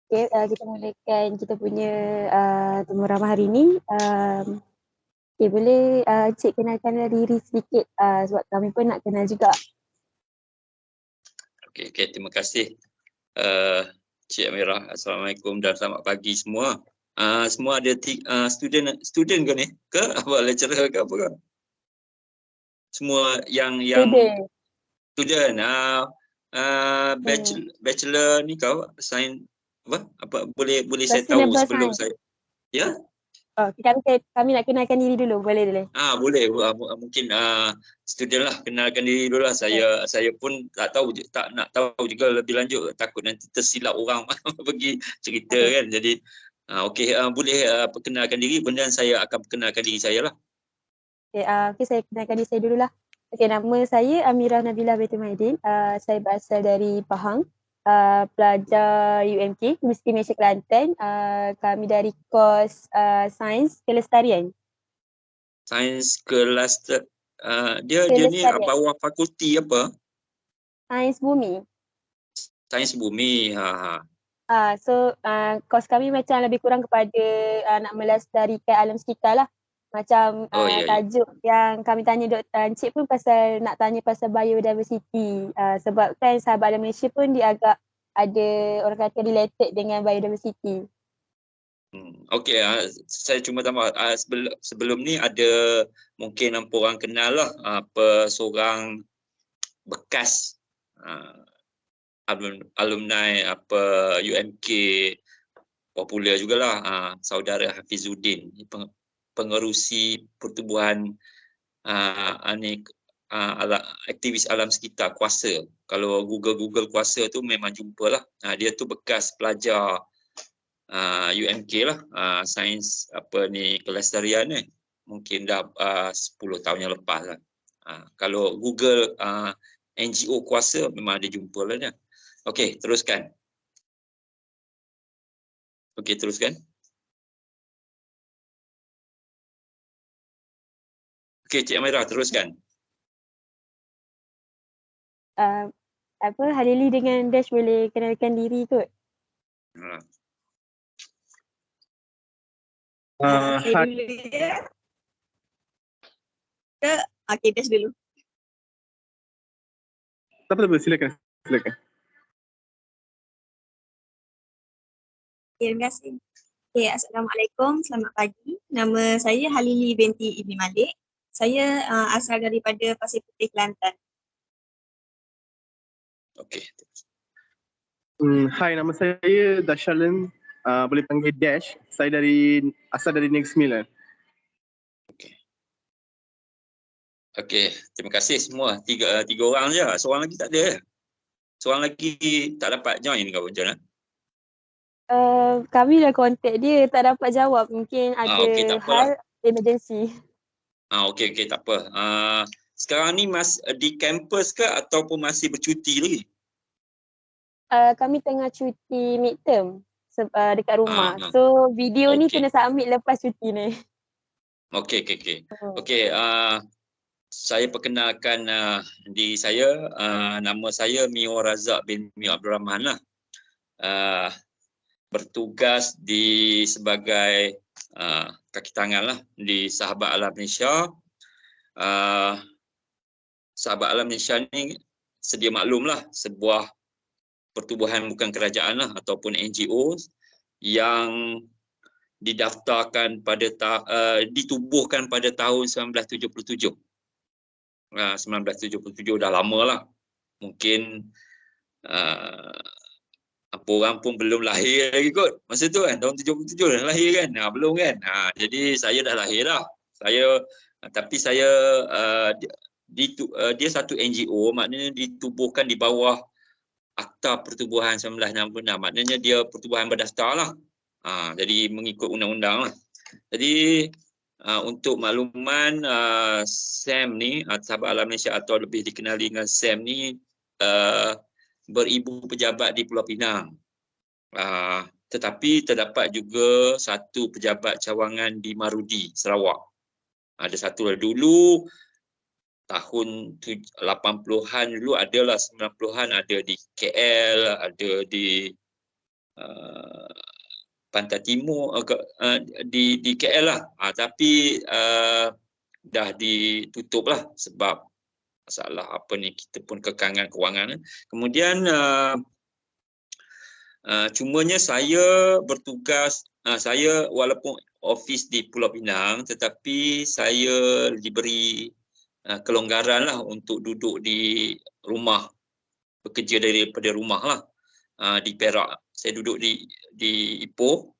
Okay, kita mulakan kita punya temu ramah hari ni. Okay, boleh Cik kenalkan diri sedikit sebab kami pun nak kenal juga. Okay, terima kasih Cik Amirah. Assalamualaikum dan selamat pagi semua. Semua ada student ke ni? Ke apa lecturer ke apa ke? Semua yang student. Bachelor ni kau sign apa boleh saya tahu sebelum saya. Ya? Oh, kami nak kenalkan diri dulu, boleh? Boleh. Mungkin student lah, kenalkan diri dulu lah. Saya pun tak nak tahu juga lebih lanjut, takut nanti tersilap orang pergi cerita kan. Jadi boleh perkenalkan diri, kemudian saya akan perkenalkan diri saya lah. Okay, saya kenalkan diri saya dulu lah. Okay, nama saya Amirah Nabilah binti Maidin. Saya berasal dari Pahang. Pelajar UMK, Universiti Malaysia Kelantan. Kami dari kos Sains Kelestarian. Sains Kelestarian. Dia ni bawah fakulti apa? Sains Bumi. Sains Bumi. So kos kami macam lebih kurang kepada nak melestarikan alam sekitar lah. Macam tajuk yang kami tanya Dr. Encik pun pasal nak tanya pasal biodiversity. Sebab kan Sahabat Alam Malaysia pun dia agak ada orang kata related dengan biodiversity. Okey, saya cuma tambah sebelum ni ada mungkin nampak orang kenal lah seorang bekas alumni UMK popular jugalah, saudara Hafizuddin, pengerusi pertubuhan aktivis alam sekitar Kuasa. Kalau Google Kuasa tu memang jumpalah. Dia tu bekas pelajar UMK lah, sains kelestarian ni. Mungkin dah 10 tahun yang lepas lah. Kalau Google NGO Kuasa memang ada jumpa lah dia. Okey, teruskan. Okey, Cik Amirah, teruskan. Halili dengan Dash boleh kenalkan diri kot. Saya dulu ya. Okey, Dash dulu. Tak apa, silakan. Okay, terima kasih. Okay, Assalamualaikum, selamat pagi. Nama saya Halili binti Ibni Malik. Saya asal daripada Pasir Putih, Kelantan. Okey. Hai, nama saya Dashalin, boleh panggil Dash. Saya asal dari Negeri Sembilan. Okey, terima kasih semua. Tiga orang je. Seorang lagi tak ada. Seorang lagi tak dapat join ke macam mana? Kami dah kontak dia, tak dapat jawab. Mungkin ada hal emergency. Okey, tak apa. Sekarang ni di kampus ke ataupun masih bercuti lagi? Kami tengah cuti midterm dekat rumah. So video ni kena submit lepas cuti ni. Okey. Saya perkenalkan diri saya. Nama saya Mio Razak bin Mio Abdul Rahman lah. Bertugas sebagai kaki tangan lah di Sahabat Alam Malaysia. Sahabat Alam Malaysia ni sedia maklum lah, sebuah pertubuhan bukan kerajaan lah ataupun NGO yang didaftarkan ditubuhkan pada tahun 1977. 1977 dah lama lah. Mungkin apa orang pun belum lahir lagi kot. Masa tu kan, tahun 77 dah lahir kan? Belum kan? Jadi saya dah lahir dah. Tapi saya dia satu NGO, maknanya ditubuhkan di bawah Akta Pertubuhan 1966. Maknanya dia pertubuhan berdaftar lah. Jadi mengikut undang-undang lah. Jadi untuk makluman, SAM ni, Sahabat Alam Malaysia atau lebih dikenali dengan SAM ni, beribu pejabat di Pulau Pinang. Tetapi terdapat juga satu pejabat cawangan di Marudi, Sarawak. Ada satu dulu, tahun 80-an dulu adalah, 90-an ada di KL, ada di Pantai Timur di KL lah. Tapi dah ditutup lah sebab masalah apa ni, kita pun kekangan kewangan. Kemudian cumanya saya bertugas, saya walaupun ofis di Pulau Pinang tetapi saya diberi kelonggaran lah untuk duduk di rumah, bekerja daripada rumah lah. Di Perak saya duduk di Ipoh,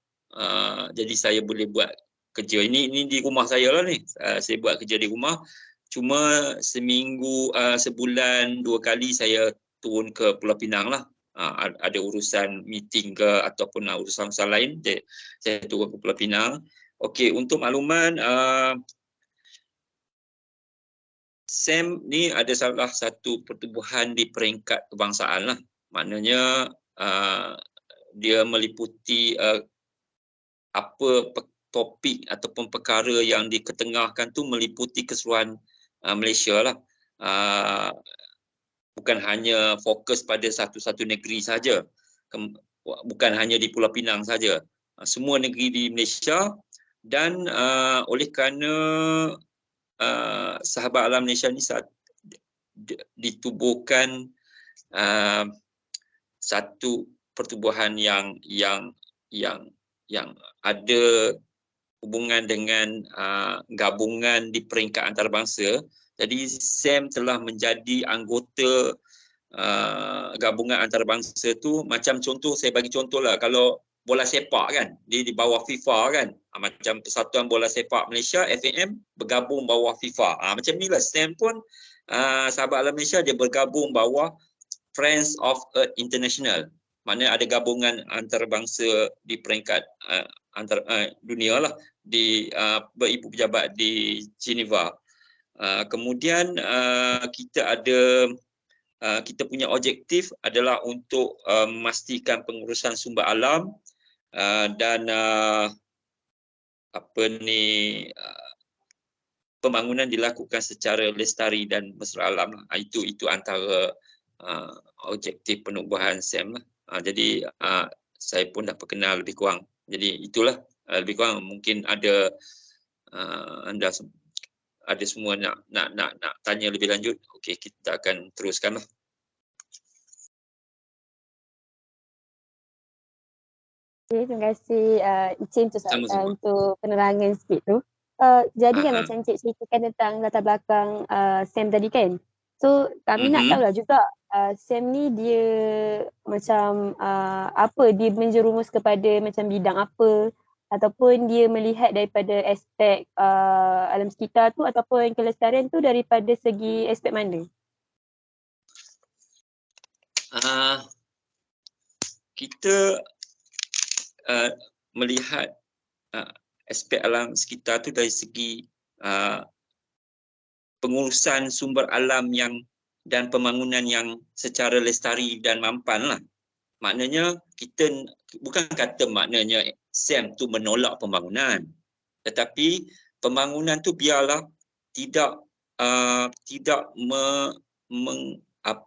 jadi saya boleh buat kerja ini di rumah saya lah ni. Saya buat kerja di rumah, cuma seminggu, sebulan 2 kali saya turun ke Pulau Pinang lah. Ada urusan meeting ke ataupun urusan-urusan lain, saya turun ke Pulau Pinang. Okey, untuk makluman, SAM ni ada salah satu pertubuhan di peringkat kebangsaan lah. Maknanya dia meliputi apa topik ataupun perkara yang diketengahkan tu meliputi keseluruhan Malaysia lah. Bukan hanya fokus pada satu-satu negeri saja, bukan hanya di Pulau Pinang saja, semua negeri di Malaysia. Dan oleh kerana Sahabat Alam Malaysia ni ditubuhkan satu pertubuhan yang ada hubungan dengan gabungan di peringkat antarabangsa. Jadi SAM telah menjadi anggota gabungan antarabangsa tu. Macam contoh, saya bagi contoh lah, kalau bola sepak kan, dia di bawah FIFA kan, macam Persatuan Bola Sepak Malaysia FAM bergabung bawah FIFA. Macam ni lah SAM pun, Sahabat Alam Malaysia dia bergabung bawah Friends of Earth International. Maknanya ada gabungan antarabangsa di peringkat dunia lah, di beribu pejabat di Geneva. Kemudian kita punya objektif adalah untuk memastikan pengurusan sumber alam dan pembangunan dilakukan secara lestari dan mesra alam. Itu antara objektif penubuhan SAM lah. Jadi saya pun dah perkenal lebih kurang. Jadi itulah lebih kurang. Mungkin ada anda ada semua nak tanya lebih lanjut. Okey, kita akan teruskanlah. Okay, terima kasih Encik untuk penerangan sikit tu. Jadi kan macam Encik ceritakan tentang latar belakang SAM tadi kan. So kami nak tahulah juga SAM ni dia macam apa, dia menjerumus kepada macam bidang apa, ataupun dia melihat daripada aspek alam sekitar tu ataupun kelestarian tu daripada segi aspek mana? Kita melihat aspek alam sekitar tu dari segi pengurusan sumber alam dan pembangunan yang secara lestari dan mampan lah. Maknanya kita bukan kata maknanya SAM tu menolak pembangunan, tetapi pembangunan tu biarlah tidak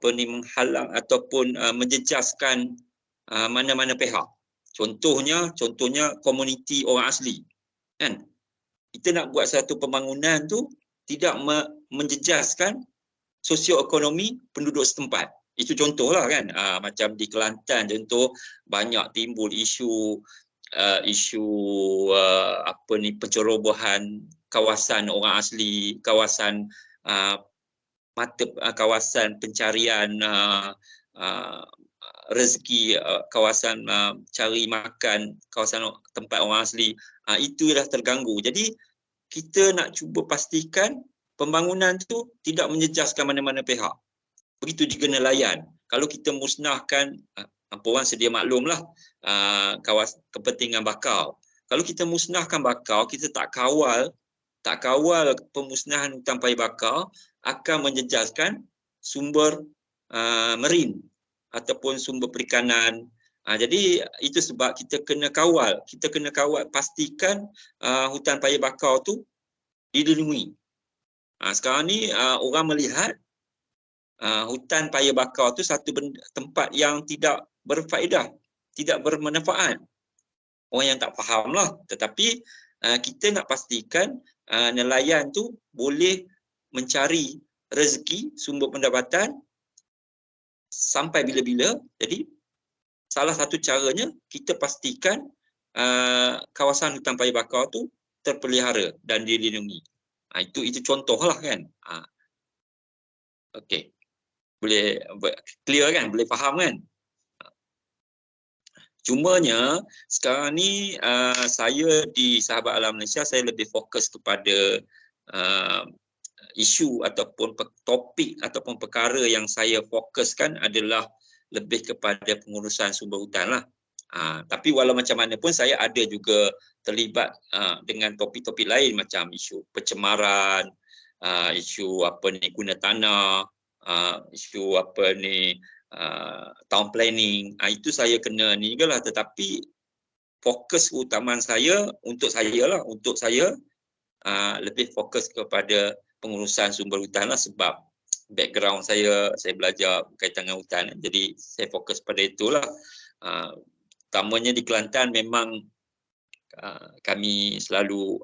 menghalang ataupun menjejaskan mana-mana pihak. Contohnya komuniti orang asli kan. Kita nak buat satu pembangunan tu tidak menjejaskan sosioekonomi penduduk setempat. Itu contohlah kan. Macam di Kelantan contoh, banyak timbul isu pencerobohan kawasan orang asli, kawasan kawasan pencarian rezeki, kawasan cari makan, kawasan tempat orang asli, itu dah terganggu. Jadi kita nak cuba pastikan pembangunan tu tidak menjejaskan mana-mana pihak. Begitu juga nelayan. Kalau kita musnahkan, orang sedia maklumlah, kepentingan bakau. Kalau kita musnahkan bakau, kita tak kawal pemusnahan hutan paya bakau, akan menjejaskan sumber marin ataupun sumber perikanan. Jadi itu sebab kita kena kawal, pastikan hutan paya bakau tu dilindungi. Sekarang ni orang melihat hutan paya bakau tu satu tempat yang tidak berfaedah tidak bermanfaat. Orang yang tak faham lah. Tetapi kita nak pastikan nelayan tu boleh mencari rezeki, sumber pendapatan sampai bila-bila. Jadi salah satu caranya kita pastikan kawasan hutan paya bakar tu terpelihara dan dilindungi. Itu contohlah kan. Okey. Boleh clear kan? Boleh faham kan? Cumanya sekarang ni saya di Sahabat Alam Malaysia, saya lebih fokus kepada isu ataupun topik ataupun perkara yang saya fokuskan adalah lebih kepada pengurusan sumber hutan lah. Tapi walau macam mana pun saya ada juga terlibat dengan topik-topik lain macam isu pencemaran, isu guna tanah, isu town planning. Itu saya kena ni ke lah, tetapi fokus utama saya untuk saya lebih fokus kepada pengurusan sumber hutan lah, sebab background saya belajar berkaitan dengan hutan. Jadi saya fokus pada itulah. Utamanya di Kelantan memang kami selalu,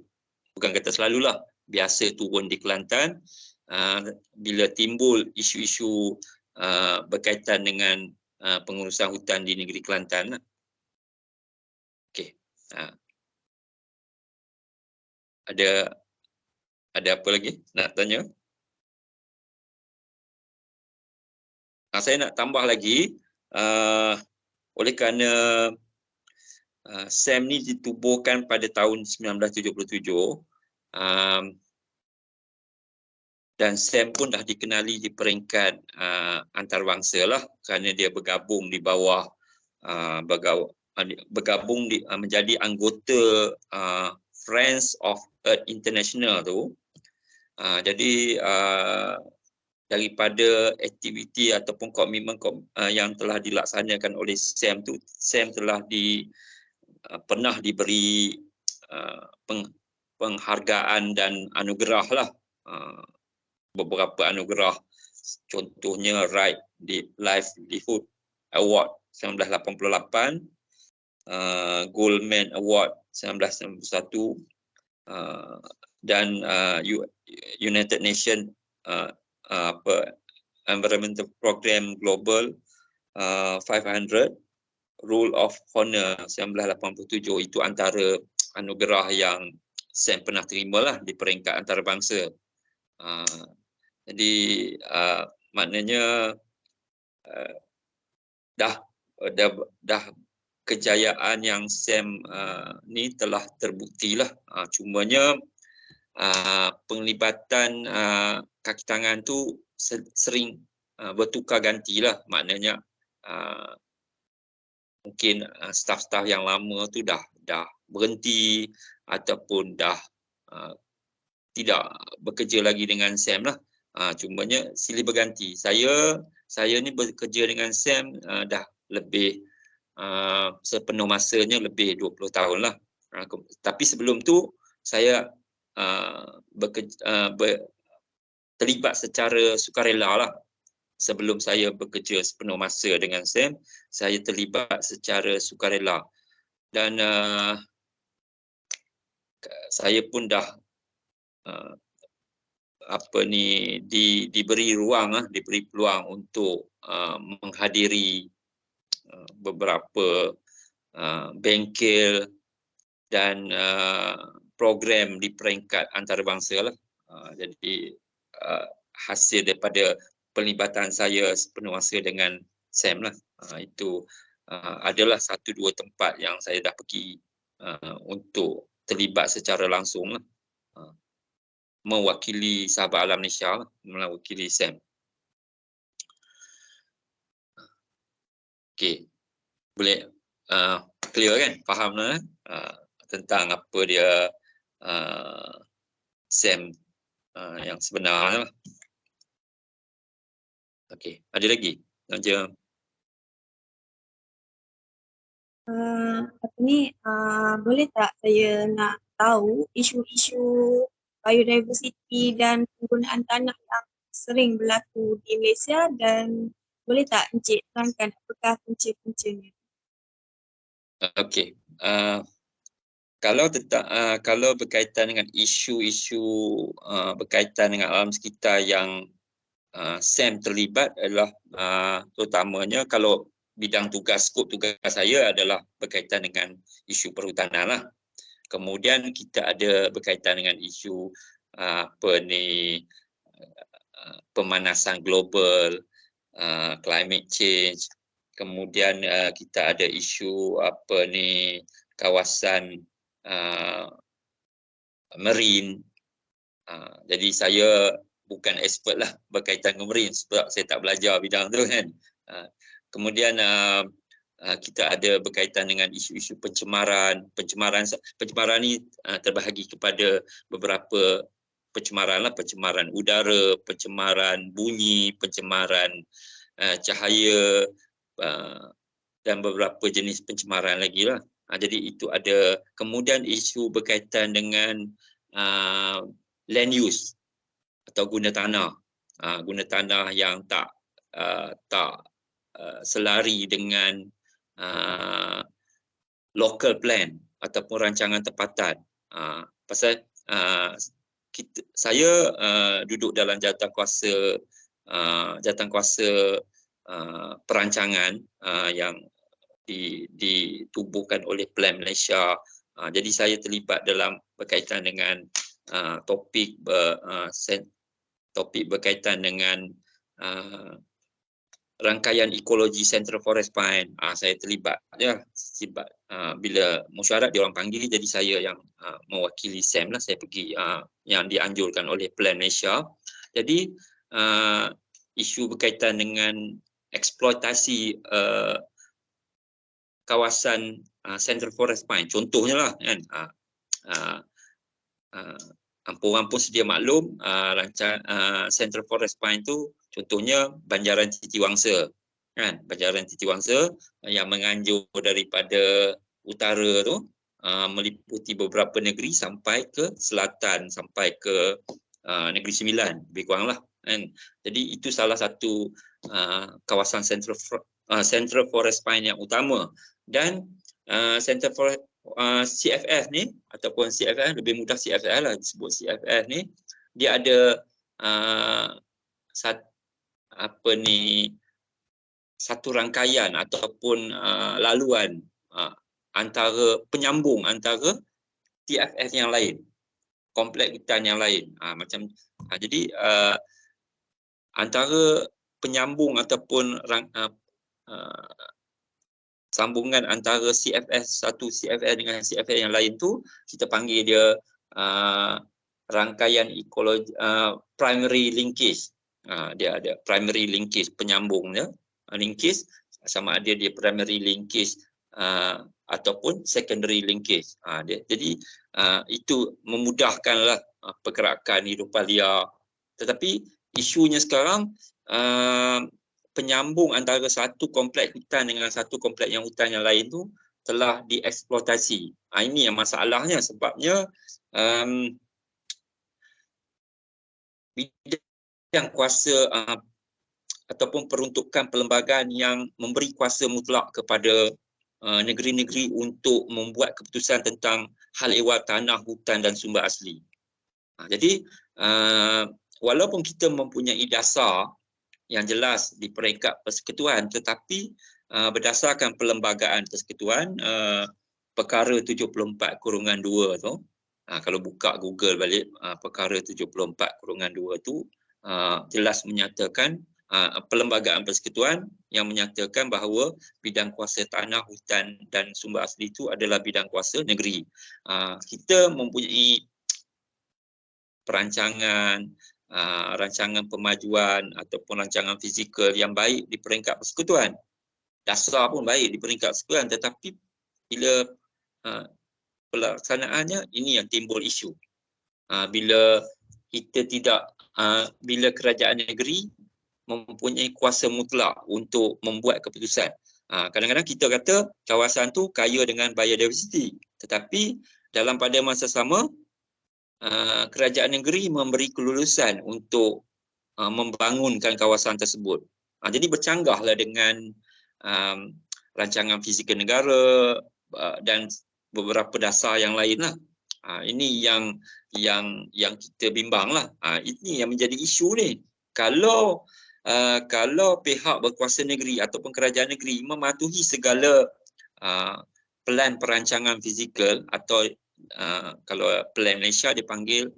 bukan kata selalulah, biasa turun di Kelantan bila timbul isu-isu berkaitan dengan pengurusan hutan di negeri Kelantan. Okey. Ada apa lagi nak tanya? Saya nak tambah lagi, oleh kerana SAM ni ditubuhkan pada tahun 1977, dan SAM pun dah dikenali di peringkat antarabangsa lah, kerana dia bergabung di bawah menjadi anggota Friends of Earth International tu. Jadi daripada aktiviti ataupun komitmen yang telah dilaksanakan oleh SAM tu, SAM telah pernah diberi penghargaan dan anugerah lah, beberapa anugerah, contohnya Livelihood Award 1988, Goldman Award 1991, dan United Nations Environmental Program Global 500, Rule of Honor 1987. Itu antara anugerah yang SAM pernah terima lah di peringkat antarabangsa. Jadi maknanya dah kejayaan yang SAM ni telah terbukti lah. Cumanya penglibatan kaki tangan tu sering bertukar ganti lah. Maknanya mungkin staf-staf yang lama tu dah berhenti ataupun dah tidak bekerja lagi dengan SAM lah. Cumanya silih berganti. Saya ni bekerja dengan SAM dah lebih sepenuh masanya lebih 20 tahun lah. Tapi sebelum tu saya terlibat secara sukarela lah. Sebelum saya bekerja sepenuh masa dengan SAM, saya terlibat secara sukarela. Dan saya pun dah diberi ruang, diberi peluang untuk menghadiri beberapa bengkel dan program di peringkat antarabangsa lah. Jadi hasil daripada pelibatan saya sepenuh masa dengan SAM lah. Itu adalah 1-2 tempat yang saya dah pergi untuk terlibat secara langsung lah, mewakili Sahabat Alam Malaysia, mewakili SAM. Okey, boleh clear kan? Faham lah tentang apa dia SAM yang sebenarnya lah. Okey, ada lagi? Naja. Boleh tak saya nak tahu isu-isu biodiversity dan penggunaan tanah yang sering berlaku di Malaysia, dan boleh tak Encik terangkan apakah punca-puncanya? Okey. Kalau berkaitan dengan isu-isu berkaitan dengan alam sekitar yang SAM terlibat adalah terutamanya kalau bidang tugas, skop tugas saya adalah berkaitan dengan isu perhutanan lah. Kemudian kita ada berkaitan dengan isu pemanasan global, climate change. Kemudian kita ada isu kawasan marine. Jadi saya bukan expert lah berkaitan dengan marine sebab saya tak belajar bidang tu kan. Kemudian kita ada berkaitan dengan isu-isu pencemaran. Pencemaran ni terbahagi kepada beberapa pencemaran lah, pencemaran udara, pencemaran bunyi, pencemaran cahaya dan beberapa jenis pencemaran lagi lah. Jadi itu ada. Kemudian isu berkaitan dengan land use atau guna tanah. Guna tanah yang tak selari dengan local plan ataupun rancangan tempatan. Pasal saya duduk dalam jawatankuasa perancangan yang ditubuhkan oleh Plan Malaysia. Jadi saya terlibat dalam berkaitan dengan topik berkaitan dengan rangkaian ekologi Central Forest Pine. Saya terlibat ya, bila mesyuarat dia orang panggil, jadi saya yang mewakili SAM lah. Saya pergi yang dianjurkan oleh Plan Malaysia. Jadi isu berkaitan dengan eksploitasi kawasan Central Forest Pine, contohnya lah kan, Ampun sedia maklum, Central Forest Pine tu contohnya Banjaran Titiwangsa kan, Banjaran Titiwangsa yang menganjur daripada utara tu meliputi beberapa negeri sampai ke selatan, sampai ke Negeri Sembilan lebih kurang lah kan. Jadi itu salah satu kawasan Central Forest Pine yang utama. Dan Central Forest CFF ni ataupun CFF, lebih mudah CFF lah disebut CFF ni, dia ada satu rangkaian ataupun laluan antara penyambung antara TFF yang lain, kompleks hutan yang lain. Jadi antara penyambung ataupun sambungan antara satu CFF dengan CFF yang lain tu kita panggil dia rangkaian ekologi primary linkage. Dia ada primary linkage, penyambungnya linkage, sama ada dia primary linkage ataupun secondary linkage. Jadi itu memudahkanlah pergerakan hidupan liar. Tetapi isunya sekarang penyambung antara satu kompleks hutan dengan satu kompleks hutan yang lain tu telah dieksploitasi. Ini yang masalahnya, sebabnya bidang kuasa ataupun peruntukan perlembagaan yang memberi kuasa mutlak kepada negeri-negeri untuk membuat keputusan tentang hal ehwal tanah, hutan dan sumber asli. Jadi walaupun kita mempunyai dasar yang jelas di peringkat persekutuan, tetapi berdasarkan perlembagaan persekutuan, perkara 74/2 tu, kalau buka Google balik, perkara 74/2 tu jelas menyatakan perlembagaan persekutuan yang menyatakan bahawa bidang kuasa tanah, hutan dan sumber asli itu adalah bidang kuasa negeri. Kita mempunyai perancangan, rancangan pemajuan ataupun rancangan fizikal yang baik di peringkat persekutuan. Dasar pun baik di peringkat persekutuan, tetapi bila pelaksanaannya ini yang timbul isu. Bila kerajaan negeri mempunyai kuasa mutlak untuk membuat keputusan. Kadang-kadang kita kata kawasan tu kaya dengan biodiversity, tetapi pada masa sama kerajaan negeri memberi kelulusan untuk membangunkan kawasan tersebut. Jadi bercanggahlah dengan rancangan fizikal negara, dan beberapa dasar yang lain lah. Ini yang kita bimbang lah. Ini yang menjadi isu ni. Kalau pihak berkuasa negeri ataupun kerajaan negeri mematuhi segala pelan perancangan fizikal atau kalau pelan Malaysia dipanggil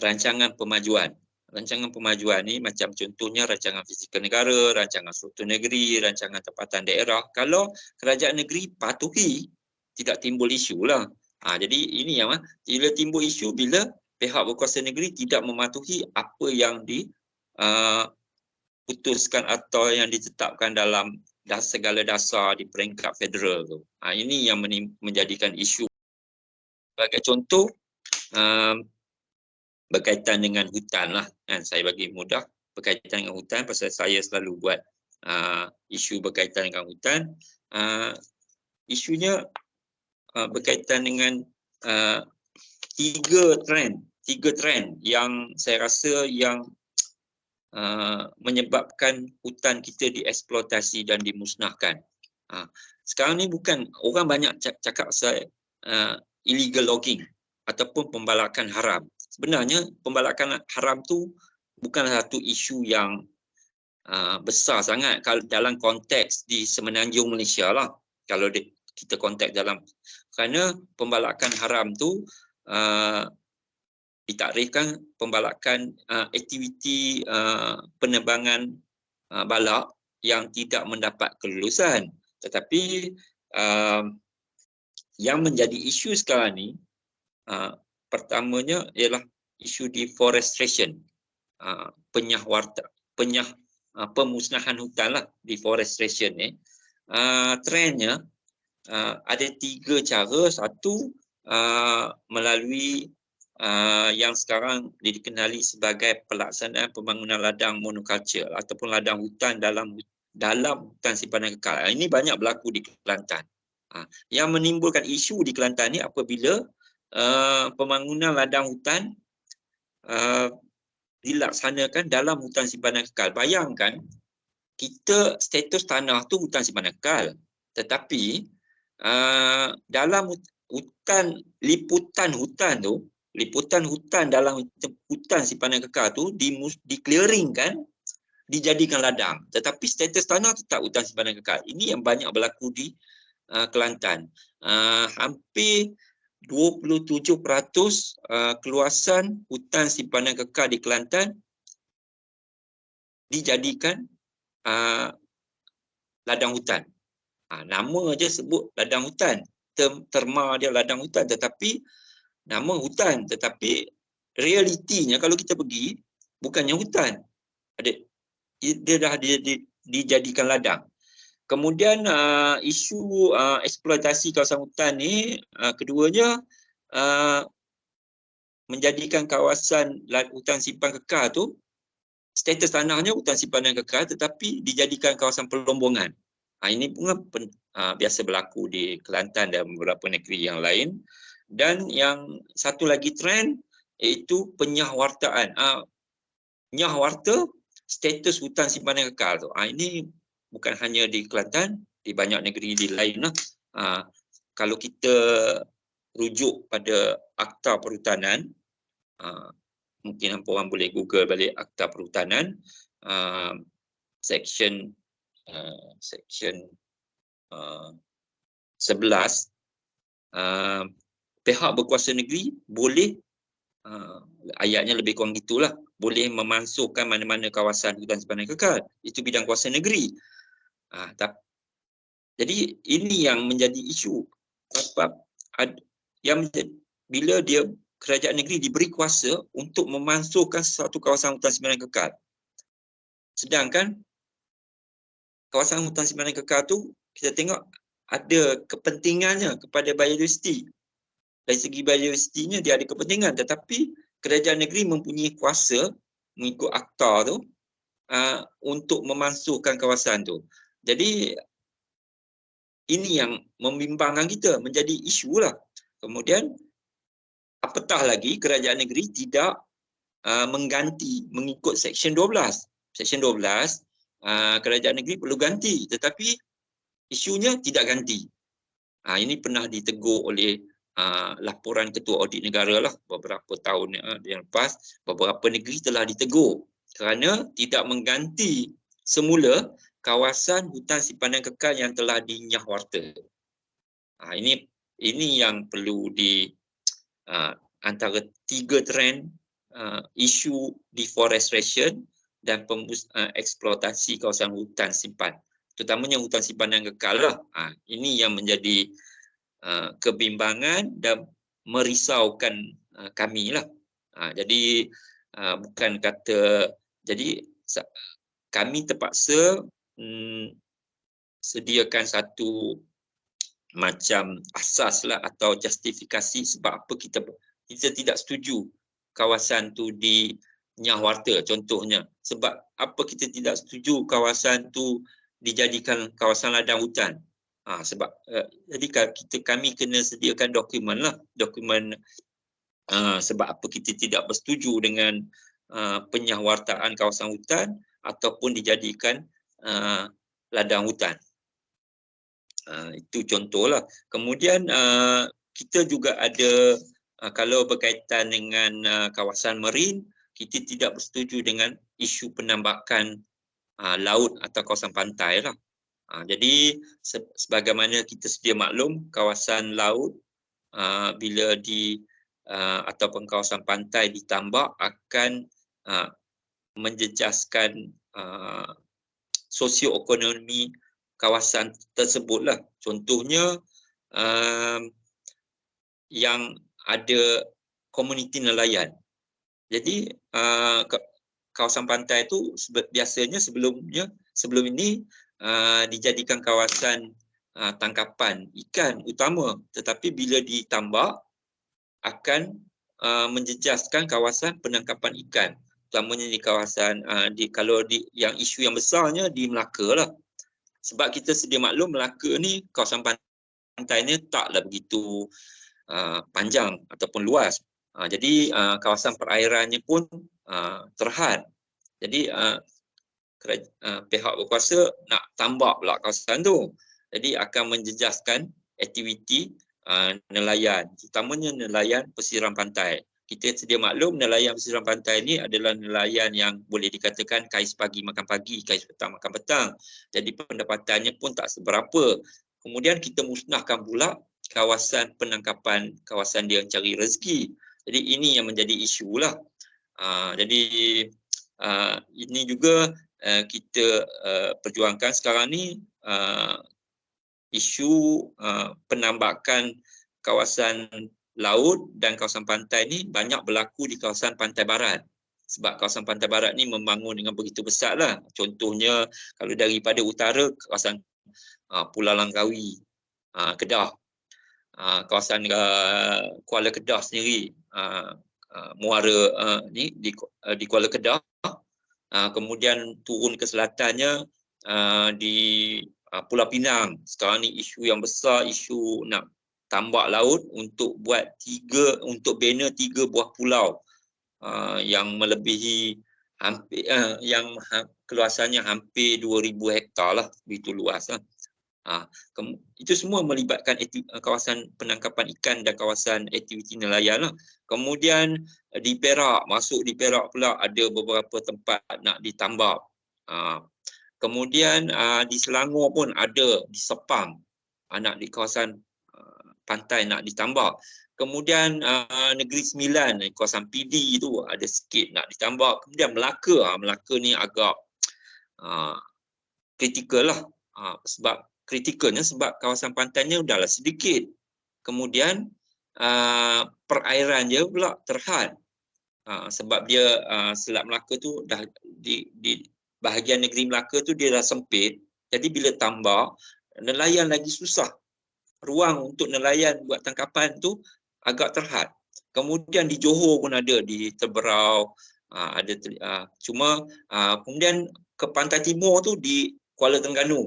rancangan pemajuan. Rancangan pemajuan ni macam contohnya rancangan fizikal negara, rancangan struktur negeri, rancangan tempatan daerah. Kalau kerajaan negeri patuhi, tidak timbul isu lah. Jadi ini yang bila timbul isu bila pihak berkuasa negeri tidak mematuhi apa yang diputuskan atau yang ditetapkan dalam segala dasar di peringkat federal tu. Ini yang menjadikan isu. Sebagai contoh, berkaitan dengan hutan lah, kan? Saya bagi mudah berkaitan dengan hutan pasal saya selalu buat isu berkaitan dengan hutan. Isunya berkaitan dengan tiga trend yang saya rasa yang menyebabkan hutan kita dieksploitasi dan dimusnahkan. Sekarang ni bukan orang banyak cakap pasal illegal logging ataupun pembalakan haram. Sebenarnya pembalakan haram tu bukan satu isu yang besar sangat kalau dalam konteks di Semenanjung Malaysia lah. Kalau kita konteks dalam, kerana pembalakan haram tu ditakrifkan pembalakan aktiviti penerbangan balak yang tidak mendapat kelulusan. Tetapi yang menjadi isu sekarang ni pertamanya ialah isu deforestation, pemusnahan hutan lah, deforestation ni. Trendnya ada tiga cara. Satu, melalui yang sekarang dikenali sebagai pelaksanaan pembangunan ladang monoculture ataupun ladang hutan dalam hutan simpanan kekal. Ini banyak berlaku di Kelantan. Yang menimbulkan isu di Kelantan ni apabila pembangunan ladang hutan dilaksanakan dalam hutan simpanan kekal. Bayangkan, kita status tanah tu hutan simpanan kekal, tetapi dalam hutan, liputan hutan dalam hutan simpanan kekal tu di-clearingkan, dijadikan ladang, tetapi status tanah tetap hutan simpanan kekal. Ini yang banyak berlaku di Kelantan. Hampir 27% keluasan hutan simpanan kekal di Kelantan dijadikan ladang hutan. Nama je sebut ladang hutan, terma dia ladang hutan, tetapi nama hutan, tetapi realitinya kalau kita pergi bukannya hutan, dia dah dijadikan ladang. Kemudian isu eksploitasi kawasan hutan ni, keduanya menjadikan kawasan hutan simpan kekal tu status tanahnya hutan simpanan kekal tetapi dijadikan kawasan pelombongan. Ini pun biasa berlaku di Kelantan dan beberapa negeri yang lain. Dan yang satu lagi trend iaitu penyahwartaan. Nyahwarta status hutan simpanan kekal tu. Ini bukan hanya di Kelantan, di banyak negeri di lain lah. Kalau kita rujuk pada Akta Perhutanan, mungkin orang boleh Google balik Akta Perhutanan, section 11, pihak berkuasa negeri boleh, ayatnya lebih kurang gitulah, boleh memansuhkan mana-mana kawasan hutan simpanan kekal. Itu bidang kuasa negeri. Jadi ini yang menjadi isu. Sebab bila kerajaan negeri diberi kuasa untuk memansuhkan sesuatu kawasan hutan simpanan kekal. Sedangkan kawasan hutan simpanan kekal tu kita tengok ada kepentingannya kepada biodiversiti. Dari segi biodiversitinya dia ada kepentingan, tetapi kerajaan negeri mempunyai kuasa mengikut akta tu untuk memansuhkan kawasan tu. Jadi ini yang membimbangkan kita, menjadi isu lah. Kemudian apatah lagi kerajaan negeri tidak mengganti mengikut Seksyen 12. Seksyen 12 kerajaan negeri perlu ganti, tetapi isunya tidak ganti. Ini pernah ditegur oleh laporan Ketua Audit Negara lah beberapa tahun yang lepas. Beberapa negeri telah ditegur kerana tidak mengganti semula kawasan hutan simpanan kekal yang telah dinyah warta. Ini yang perlu di antara 3 trend isu deforestation dan eksploitasi kawasan hutan simpan, terutamanya hutan simpanan kekal lah. Ini yang menjadi kebimbangan dan merisaukan kami lah. Jadi bukan kata, jadi kami terpaksa sediakan satu macam asas lah atau justifikasi sebab apa kita tidak setuju kawasan tu dinyah warta. Contohnya, sebab apa kita tidak setuju kawasan tu dijadikan kawasan ladang hutan. Sebab jadi kami kena sediakan dokumen lah, dokumen sebab apa kita tidak bersetuju dengan penyahwartaan kawasan hutan ataupun dijadikan ladang hutan. Itu contohlah. Kemudian kita juga ada kalau berkaitan dengan kawasan marin, kita tidak bersetuju dengan isu penambakan laut atau kawasan pantai lah. Jadi sebagaimana kita sedia maklum, kawasan laut bila ataupun kawasan pantai ditambak akan menjejaskan sosioekonomi kawasan tersebutlah. Contohnya yang ada komuniti nelayan. Jadi kawasan pantai itu biasanya sebelum ini dijadikan kawasan tangkapan ikan utama, tetapi bila ditambak akan menjejaskan kawasan penangkapan ikan, utamanya di kawasan yang isu yang besarnya di Melaka lah. Sebab kita sedia maklum Melaka ni kawasan pantainya taklah begitu panjang ataupun luas. Jadi kawasan perairannya pun terhad. Jadi pihak berkuasa nak tambak pula kawasan tu. Jadi akan menjejaskan aktiviti nelayan, utamanya nelayan pesisir pantai. Kita sedia maklum nelayan pesisir pantai ini adalah nelayan yang boleh dikatakan kais pagi makan pagi, kais petang makan petang. Jadi pendapatannya pun tak seberapa. Kemudian kita musnahkan pula kawasan penangkapan, kawasan dia cari rezeki. Jadi ini yang menjadi isu lah. Jadi ini juga kita perjuangkan sekarang ni, isu penambakan kawasan laut dan kawasan pantai ni banyak berlaku di kawasan pantai barat. Sebab kawasan pantai barat ni membangun dengan begitu besar lah. Contohnya kalau daripada utara, kawasan Pulau Langkawi, Kedah, kawasan Kuala Kedah sendiri, muara di Kuala Kedah, kemudian turun ke selatannya di Pulau Pinang. Sekarang ni isu yang besar, isu nak tambak laut untuk untuk bina 3 buah pulau yang melebihi hampir yang keluasannya hampir 2000 hektar lah, begitu luas lah. Itu semua melibatkan kawasan penangkapan ikan dan kawasan aktiviti nelayan lah. Kemudian di Perak, masuk di Perak pula ada beberapa tempat nak ditambak. Kemudian di Selangor pun ada, di Sepang, nak di kawasan pantai nak ditambak. Kemudian Negeri Sembilan, kawasan PD itu ada sikit nak ditambak. Kemudian Melaka ni agak kritikal lah. Kritikalnya sebab kawasan pantainya udahlah sedikit. Kemudian perairan dia pula terhad. Sebab dia Selat Melaka tu dah di bahagian negeri Melaka tu dia dah sempit. Jadi bila tambak, nelayan lagi susah. Ruang untuk nelayan buat tangkapan tu agak terhad. Kemudian di Johor pun ada, di Teberau ada, kemudian ke pantai timur tu di Kuala Terengganu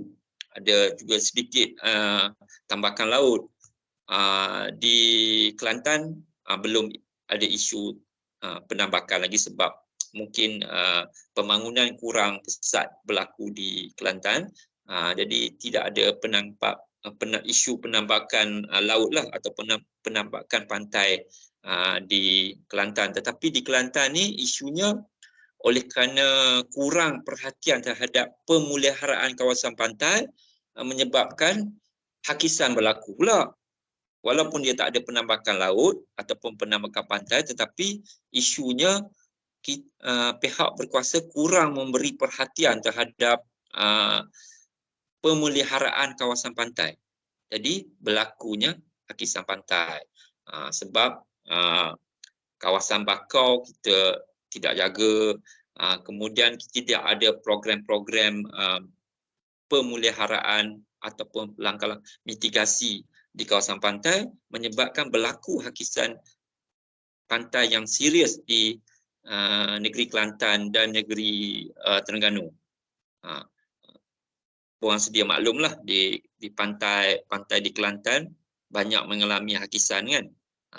ada juga sedikit tambakan laut. Di Kelantan belum ada isu penambakan lagi sebab mungkin pembangunan kurang pesat berlaku di Kelantan. Jadi tidak ada isu penambakan laut lah atau penambakan pantai di Kelantan. Tetapi di Kelantan ni isunya oleh kerana kurang perhatian terhadap pemeliharaan kawasan pantai menyebabkan hakisan berlaku pula. Walaupun dia tak ada penambakan laut ataupun penambakan pantai, tetapi isunya pihak berkuasa kurang memberi perhatian terhadap pemeliharaan kawasan pantai. Jadi berlakunya hakisan pantai. Sebab kawasan bakau kita tidak jaga, kemudian tidak ada program-program pemeliharaan ataupun langkah mitigasi di kawasan pantai menyebabkan berlaku hakisan pantai yang serius di negeri Kelantan dan negeri Terengganu. Korang sedia maklumlah di pantai di Kelantan banyak mengalami hakisan kan.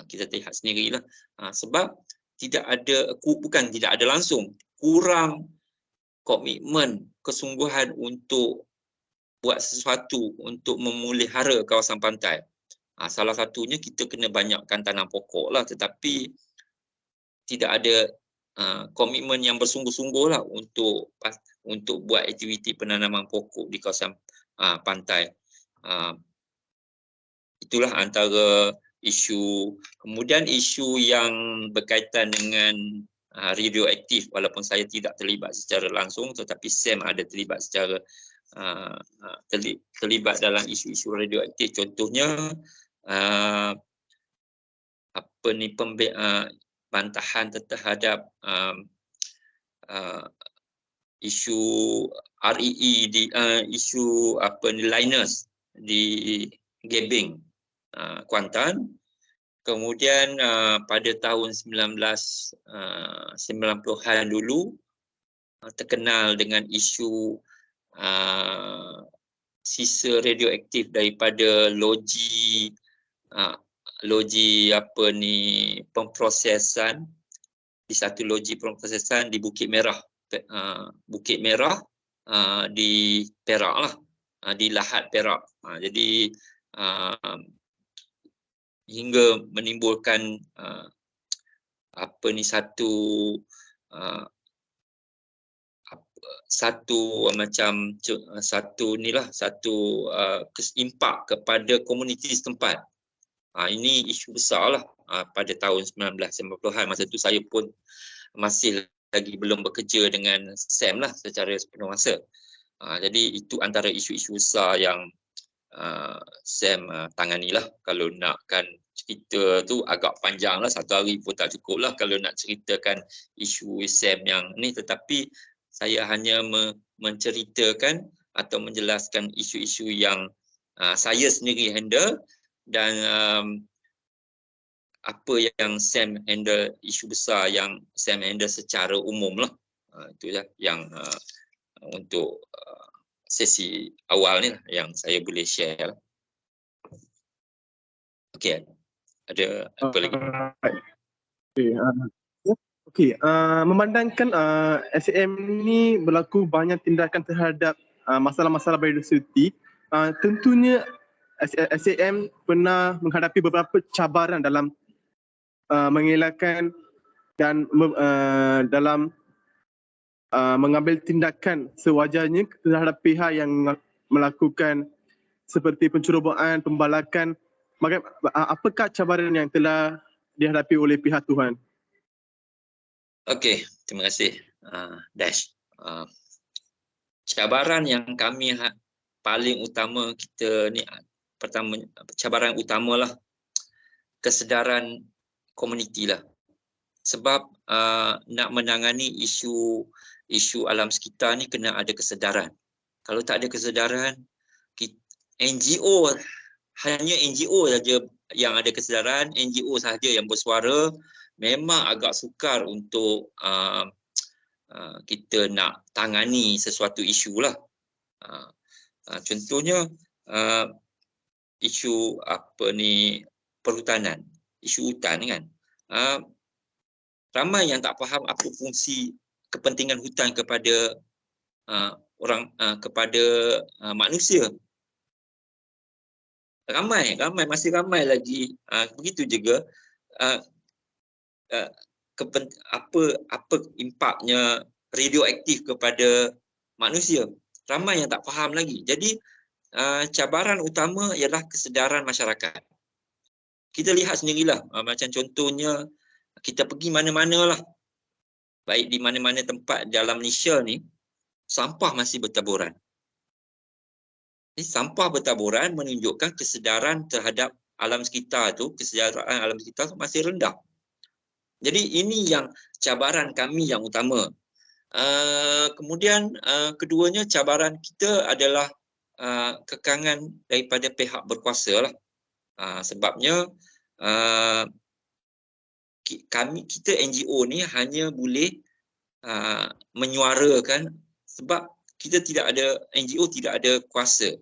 Kita lihat sendirilah. Sebab tidak ada langsung, kurang komitmen, kesungguhan untuk buat sesuatu untuk memelihara kawasan pantai. Salah satunya kita kena banyakkan tanam pokok lah, tetapi tidak ada komitmen yang bersungguh-sungguh lah untuk buat aktiviti penanaman pokok di kawasan pantai. Itulah antara isu. Kemudian isu yang berkaitan dengan radioaktif, walaupun saya tidak terlibat secara langsung, tetapi SAM ada terlibat secara terlibat dalam isu-isu radioaktif. Contohnya bantahan terhadap isu REE di isu liners di Gebeng, Kuantan. Kemudian pada tahun 1990-an dulu terkenal dengan isu sisa radioaktif daripada loji pemprosesan, di satu loji pemprosesan di Bukit Merah. Di Perak lah, di Lahad Perak. Jadi hingga menimbulkan impak kepada komuniti setempat. Ini isu besar lah pada tahun 1990-an. Masa tu saya pun masih lagi belum bekerja dengan SAM lah secara sepenuh masa. Jadi itu antara isu-isu besar yang SAM tanganilah. Kalau nakkan cerita tu agak panjang lah, 1 hari pun tak cukup lah kalau nak ceritakan isu SAM yang ni. Tetapi saya hanya menceritakan atau menjelaskan isu-isu yang saya sendiri handle dan apa yang SAM handle, isu besar yang SAM handle secara umum lah. Itu lah yang untuk sesi awal ni lah yang saya boleh share lah. Okey, ada apa lagi? Memandangkan SAM ni berlaku banyak tindakan terhadap masalah-masalah biodiversiti, tentunya SAM pernah menghadapi beberapa cabaran dalam mengelakkan dan dalam mengambil tindakan sewajarnya terhadap pihak yang melakukan seperti pencurubaan, pembalakan. Apakah cabaran yang telah dihadapi oleh pihak Tuhan? Okey, terima kasih Dash. Cabaran yang kami paling utama kita ni, pertama cabaran utamalah kesedaran komuniti lah. Sebab nak menangani isu alam sekitar ni kena ada kesedaran. Kalau tak ada kesedaran, NGO, hanya NGO saja yang ada kesedaran, NGO sahaja yang bersuara, memang agak sukar untuk kita nak tangani sesuatu isu lah. Contohnya isu perhutanan, isu hutan kan. Ramai yang tak faham apa fungsi kepentingan hutan kepada kepada manusia. ramai masih ramai lagi begitu juga apa impaknya radioaktif kepada manusia. Ramai yang tak faham lagi. Jadi cabaran utama ialah kesedaran masyarakat. Kita lihat sendirilah, macam contohnya kita pergi mana-mana lah, baik di mana-mana tempat dalam Malaysia ni, sampah masih bertaburan. Sampah bertaburan menunjukkan kesedaran terhadap alam sekitar tu, kesedaran alam sekitar tu masih rendah. Jadi ini yang cabaran kami yang utama. Kemudian keduanya cabaran kita adalah kekangan daripada pihak berkuasa lah. Sebabnya kita NGO ni hanya boleh menyuarakan, sebab kita tidak ada, NGO tidak ada kuasa.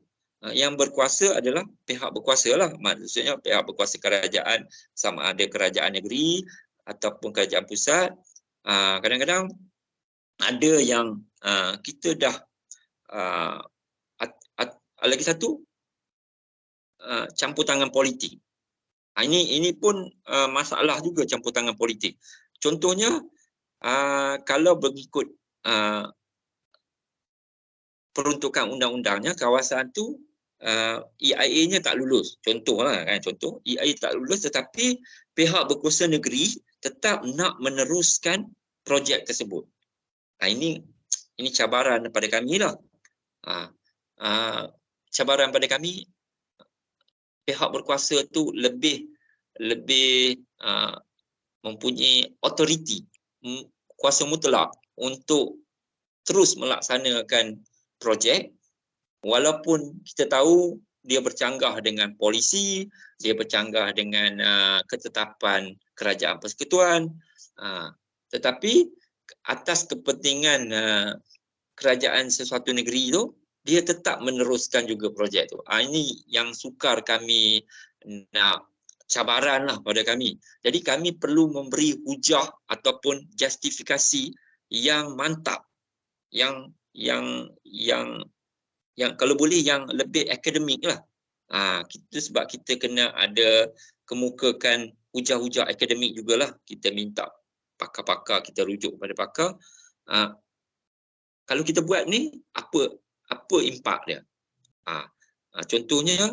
Yang berkuasa adalah pihak berkuasa lah. Maksudnya pihak berkuasa kerajaan, sama ada kerajaan negeri ataupun kerajaan pusat. Kadang-kadang ada yang kita dah lagi satu campur tangan politik. Ini pun masalah juga, campur tangan politik. Contohnya kalau mengikut peruntukan undang-undangnya, kawasan tu EIA-nya tak lulus. Contohlah kan, contoh EIA tak lulus, tetapi pihak berkuasa negeri tetap nak meneruskan projek tersebut. Ini cabaran pada kami lah. Cabaran pada kami, pihak berkuasa tu lebih mempunyai authority, kuasa mutlak untuk terus melaksanakan projek, walaupun kita tahu dia bercanggah dengan polisi, dia bercanggah dengan ketetapan kerajaan persekutuan, tetapi atas kepentingan kerajaan sesuatu negeri tu, dia tetap meneruskan juga projek tu. Ini yang sukar kami nak, cabaran lah pada kami. Jadi kami perlu memberi hujah ataupun justifikasi yang mantap, yang kalau boleh yang lebih akademik lah. Kita sebab kita kena ada kemukakan hujah-hujah akademik jugalah. Kita minta pakar-pakar, kita rujuk kepada pakar. Kalau kita buat ni, apa impak dia? Contohnya,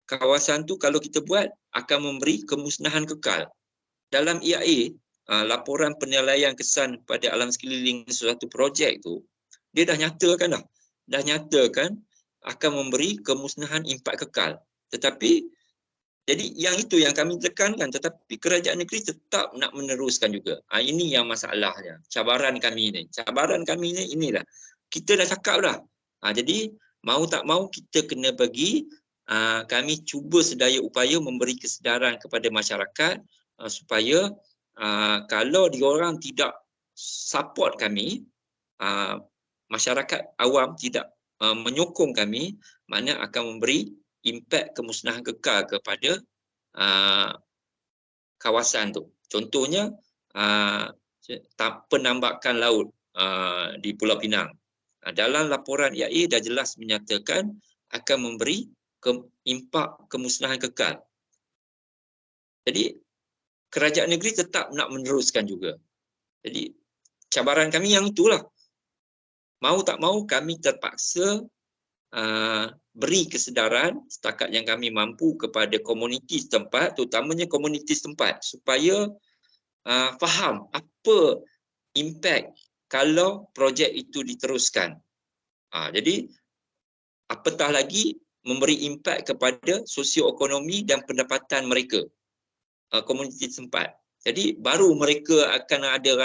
kawasan tu kalau kita buat akan memberi kemusnahan kekal. Dalam EIA, laporan penilaian kesan pada alam sekeliling suatu projek tu, dia dah nyatakan akan memberi kemusnahan impak kekal. Tetapi jadi yang itu yang kami tekankan, tetapi kerajaan negeri tetap nak meneruskan juga. Ini yang masalahnya. Cabaran kami ni inilah. Kita dah cakap dah. Jadi mau tak mau kita kena bagi, kami cuba sedaya upaya memberi kesedaran kepada masyarakat supaya kalau diorang tidak support kami, masyarakat awam tidak menyokong kami, makna akan memberi impak kemusnahan kekal kepada kawasan tu. Contohnya penambakan laut di Pulau Pinang. Dalam laporan EIA dah jelas menyatakan akan memberi impak kemusnahan kekal. Jadi kerajaan negeri tetap nak meneruskan juga. Jadi cabaran kami yang itulah. Mau tak mau kami terpaksa beri kesedaran setakat yang kami mampu kepada komuniti setempat, terutamanya komuniti setempat, supaya faham apa impak kalau projek itu diteruskan. Jadi apatah lagi memberi impak kepada sosioekonomi dan pendapatan mereka, komuniti setempat. Jadi baru mereka akan ada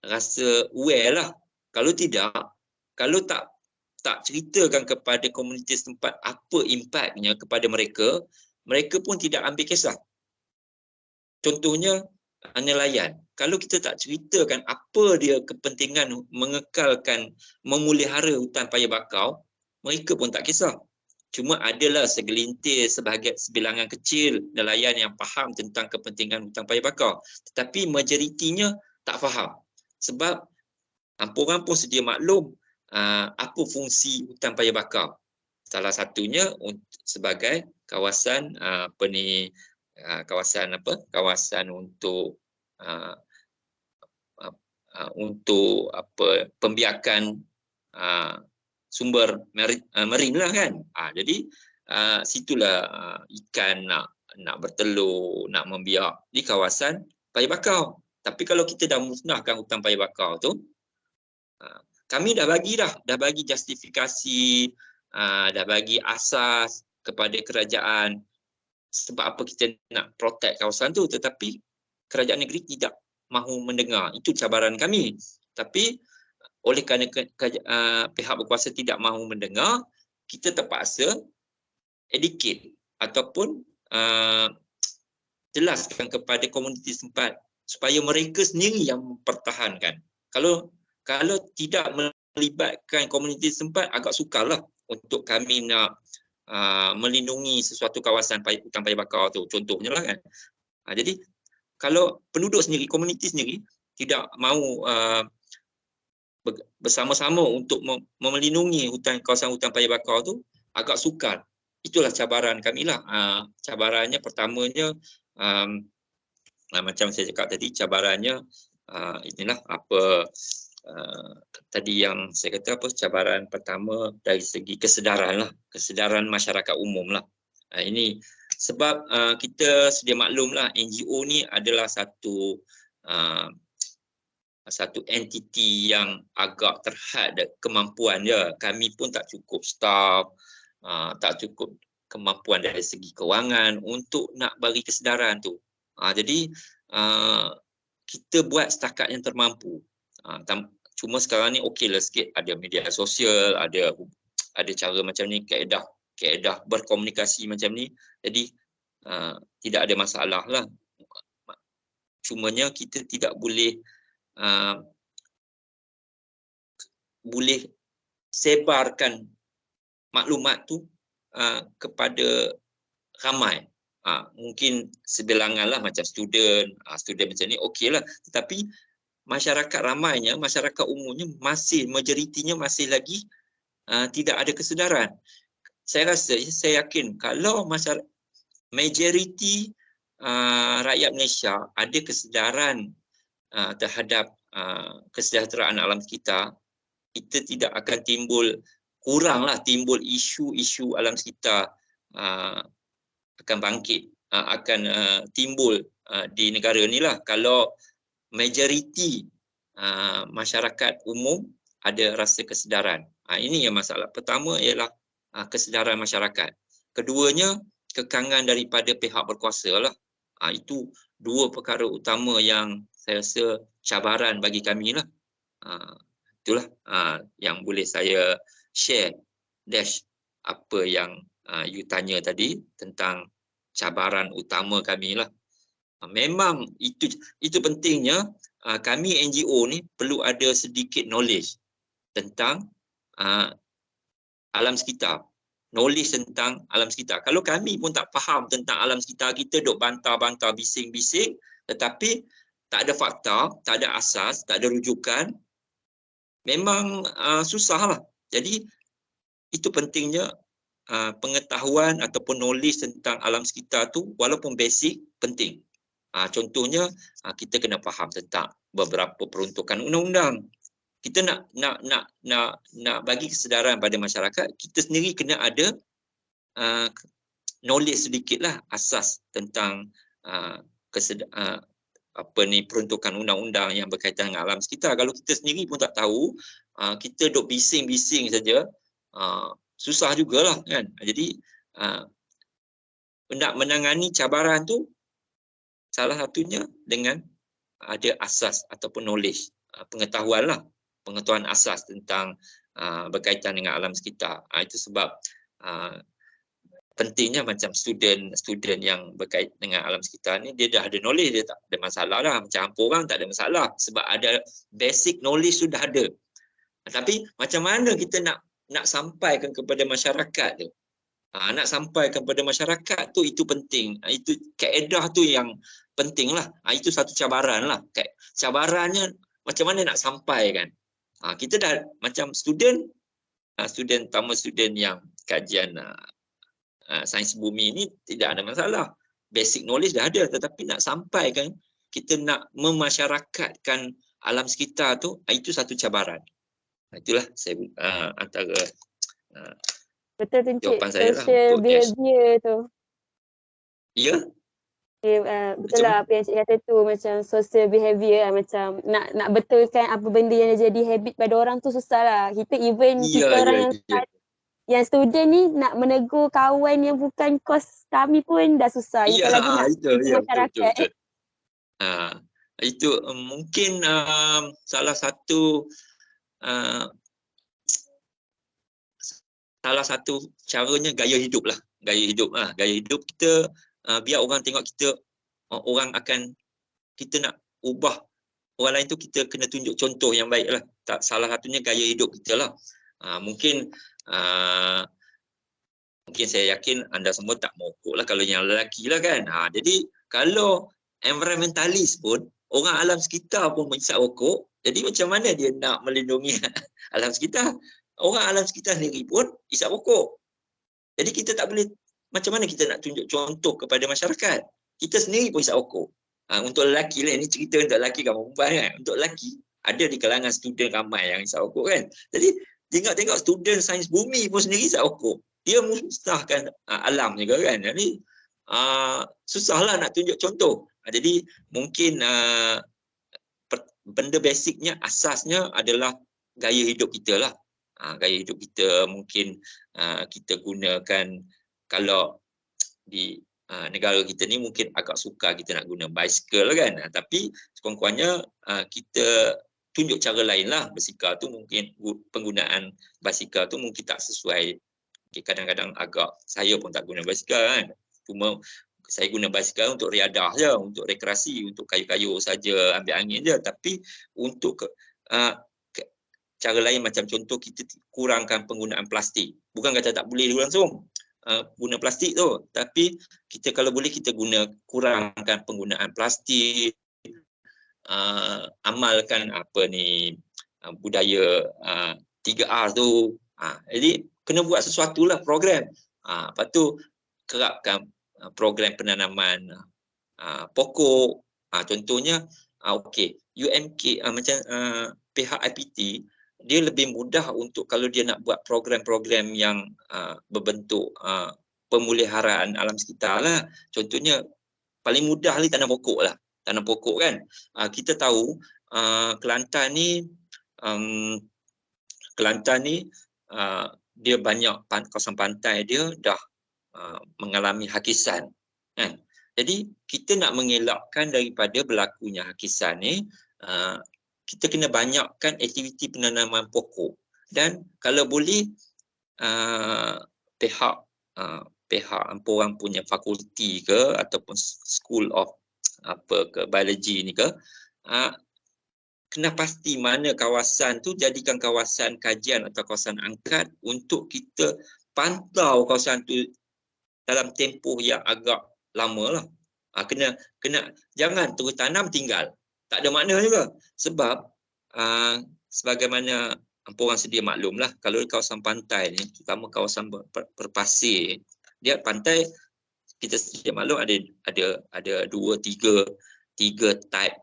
rasa aware lah. Kalau tidak, kalau tak ceritakan kepada komuniti setempat apa impaknya kepada mereka, mereka pun tidak ambil kisah. Contohnya nelayan. Kalau kita tak ceritakan apa dia kepentingan mengekalkan, memelihara hutan paya bakau, mereka pun tak kisah. Cuma adalah segelintir, sebilangan kecil nelayan yang faham tentang kepentingan hutan paya bakau. Tetapi majoritinya tak faham. Sebab orang pun sedia maklum apa fungsi hutan paya bakau. Salah satunya sebagai kawasan kawasan untuk pembiakan sumber marine lah kan. Jadi situlah ikan nak bertelur, nak membiak di kawasan paya bakau. Tapi kalau kita dah musnahkan hutan paya bakau tu, kami dah bagi justifikasi, dah bagi asas kepada kerajaan sebab apa kita nak protect kawasan tu, tetapi kerajaan negeri tidak mahu mendengar. Itu cabaran kami. Tapi oleh kerana pihak berkuasa tidak mahu mendengar, kita terpaksa educate ataupun jelaskan kepada komuniti setempat supaya mereka sendiri yang mempertahankan. Kalau tidak melibatkan komuniti setempat, agak sukarlah untuk kami nak melindungi sesuatu kawasan hutan paya bakau tu, contohnya lah kan. Jadi kalau penduduk sendiri, komuniti sendiri tidak mahu bersama-sama untuk melindungi kawasan hutan paya bakau tu, agak sukar. Itulah cabaran kami lah. Cabarannya pertamanya, macam saya cakap tadi, cabarannya inilah tadi yang saya kata cabaran pertama dari segi kesedaran lah, kesedaran masyarakat umum lah. Ini sebab kita sedia maklum lah, NGO ni adalah satu entiti yang agak terhad kemampuan dia. Kami pun tak cukup staff, tak cukup kemampuan dari segi kewangan untuk nak bagi kesedaran tu. Jadi kita buat setakat yang termampu. Cuma sekarang ni okeylah sikit, ada media sosial, ada cara macam ni, kaedah berkomunikasi macam ni. Jadi tidak ada masalah lah. Cumanya kita tidak boleh sebarkan maklumat tu kepada ramai. Mungkin sebilangan lah, macam student macam ni okeylah, tetapi masyarakat ramainya, masyarakat umumnya majoritinya masih lagi tidak ada kesedaran. Saya yakin kalau majoriti rakyat Malaysia ada kesedaran terhadap kesejahteraan alam sekitar, kita tidak akan timbul isu-isu alam sekitar akan bangkit, akan timbul di negara ni lah, kalau majoriti masyarakat umum ada rasa kesedaran. Ini yang masalah. Pertama ialah kesedaran masyarakat. Keduanya, kekangan daripada pihak berkuasa lah. Itu dua perkara utama yang saya rasa cabaran bagi kami lah. Itulah yang boleh saya share, Dash, apa yang you tanya tadi tentang cabaran utama kami lah. Memang itu pentingnya kami NGO ni perlu ada sedikit knowledge tentang alam sekitar. Knowledge tentang alam sekitar. Kalau kami pun tak faham tentang alam sekitar kita, duk bantah-bantah, bising-bising, tetapi tak ada fakta, tak ada asas, tak ada rujukan, memang susah lah. Jadi itu pentingnya pengetahuan ataupun knowledge tentang alam sekitar tu, walaupun basic, penting. Contohnya kita kena faham tentang beberapa peruntukan undang-undang. Kita nak bagi kesedaran pada masyarakat, kita sendiri kena ada knowledge sedikitlah, asas tentang peruntukan undang-undang yang berkaitan dengan alam sekitar. Kalau kita sendiri pun tak tahu, kita duk bising-bising saja, susah jugalah kan. Jadi nak menangani cabaran tu, salah satunya dengan ada asas ataupun knowledge, pengetahuan asas tentang berkaitan dengan alam sekitar. Itu sebab pentingnya macam student yang berkait dengan alam sekitar ni, dia dah ada knowledge, dia tak ada masalah lah. Macam hampa orang tak ada masalah sebab ada basic knowledge sudah ada. Tapi macam mana kita nak sampaikan kepada masyarakat tu? Nak sampaikan kepada masyarakat tu, itu penting. Itu kaedah tu yang penting lah. Itu satu cabaran lah. Cabarannya macam mana nak sampaikan. Kita dah macam student yang kajian sains bumi ni tidak ada masalah. Basic knowledge dah ada, tetapi nak sampaikan, kita nak memasyarakatkan alam sekitar tu, itu satu cabaran. Itulah saya antara betul tu Encik, jawapan saya lah social untuk Dash. behaviour tu. Ya? Betul lah apa yang Encik kata tu, macam social behaviour lah, macam nak betulkan apa benda yang jadi habit pada orang tu susah lah. Kita kita orang yang student ni nak menegur kawan yang bukan kos kami pun dah susah. Ya, lagi nak masyarakat. Betul. Itu mungkin salah satu caranya gaya hidup lah. Gaya hidup kita, biar orang tengok kita, orang akan, kita nak ubah orang lain tu, kita kena tunjuk contoh yang baik lah. Salah satunya gaya hidup kita lah. Mungkin saya yakin anda semua tak merokok lah kalau yang lelaki lah kan. Jadi kalau environmentalist pun, orang alam sekitar pun menghisap rokok, jadi macam mana dia nak melindungi alam sekitar? Orang alam sekitar sendiri pun hisap rokok. Jadi kita tak boleh, macam mana kita nak tunjuk contoh kepada masyarakat? Kita sendiri pun hisap rokok. Untuk lelaki lah, ini cerita untuk lelaki kan, perempuan kan. Untuk lelaki, ada di kalangan student ramai yang hisap rokok kan. Jadi tengok student sains bumi pun sendiri hisap rokok. Dia musnahkan alam juga kan. Jadi susahlah nak tunjuk contoh. Jadi mungkin benda basicnya, asasnya adalah gaya hidup kita lah. Gaya hidup kita mungkin kita gunakan, kalau di negara kita ni mungkin agak sukar kita nak guna basikal kan. Tapi sekurang-kurangnya kita tunjuk cara lain lah. Basikal tu mungkin, penggunaan basikal tu mungkin tak sesuai. Kadang-kadang agak, saya pun tak guna basikal kan. Cuma saya guna basikal untuk riadah je, untuk rekreasi, untuk kayu-kayu saja, ambil angin je. Tapi untuk cara lain, macam contoh kita kurangkan penggunaan plastik. Bukan kata tak boleh langsung guna plastik tu, tapi kita kalau boleh kita kurangkan penggunaan plastik, amalkan budaya 3R tu. Jadi kena buat sesuatu lah, program. Lepas tu kerapkan program penanaman pokok. Contohnya, UMK macam pihak IPT, dia lebih mudah untuk kalau dia nak buat program-program yang berbentuk pemeliharaan alam sekitar lah. Contohnya paling mudah ni tanam pokok lah. Tanam pokok kan. Kita tahu Kelantan ni dia banyak kawasan pantai dia dah mengalami hakisan kan. Jadi kita nak mengelakkan daripada berlakunya hakisan ni, kita kena banyakkan aktiviti penanaman pokok. Dan kalau boleh pihak orang punya fakulti ke ataupun school of biology ni ke, kena pasti mana kawasan tu jadikan kawasan kajian atau kawasan angkat untuk kita pantau kawasan tu dalam tempoh yang agak lama lah. Kena jangan terus tanam tinggal. Tak ada makna juga. Sebab sebagaimana orang sedia maklum lah, kalau di kawasan pantai ni, terutama kawasan berpasir, dia pantai kita sedia maklum ada 2-3 type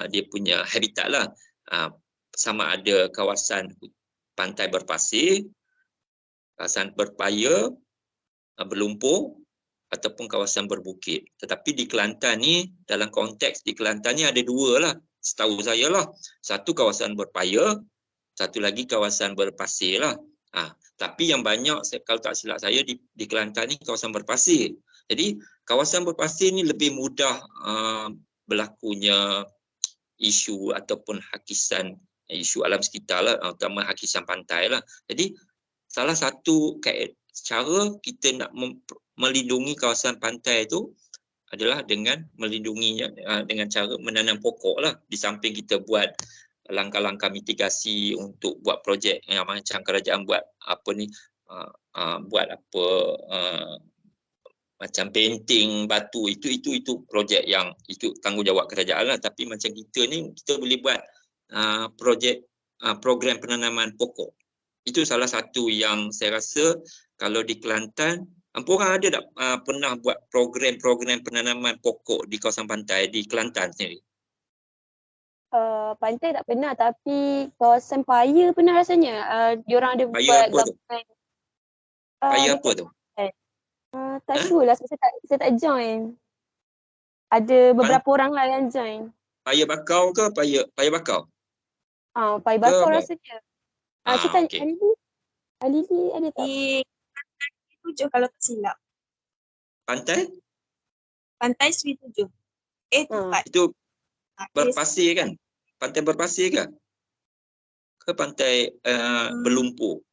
dia punya habitat lah. Sama ada kawasan pantai berpasir, kawasan berpaya, berlumpur, ataupun kawasan berbukit. Tetapi di Kelantan ni, dalam konteks di Kelantan ni ada dua lah, setahu saya lah. Satu kawasan berpaya, satu lagi kawasan berpasir lah. Tapi yang banyak, kalau tak silap saya, di Kelantan ni kawasan berpasir. Jadi kawasan berpasir ni lebih mudah berlakunya isu ataupun hakisan, isu alam sekitar lah, terutama hakisan pantai lah. Jadi salah satu cara kita nak melindungi kawasan pantai itu adalah dengan melindunginya dengan cara menanam pokok lah. Di samping kita buat langkah-langkah mitigasi untuk buat projek yang macam kerajaan buat macam painting batu, itu projek yang itu tanggungjawab kerajaan lah. Tapi macam kita ni, kita boleh buat projek program penanaman pokok. Itu salah satu yang saya rasa kalau di Kelantan, Amporang ada tak pernah buat program-program penanaman pokok di kawasan pantai di Kelantan sendiri? Pantai tak pernah, tapi kawasan Paya pernah rasanya. Diorang ada Paya buat apa tu? gabungan. Paya apa Dekat tu? tak sure lah, saya tak join. Ada beberapa orang lah yang join. Paya bakau ke paya bakau? Paya bakau apa? rasanya. Saya tanya Okey. Alili ada tak? Di Sri 7 kalau tak silap. Pantai? Pantai Sri 7. Tepat. Itu berpasir kan? Pantai berpasir ke? Ke pantai berlumpur?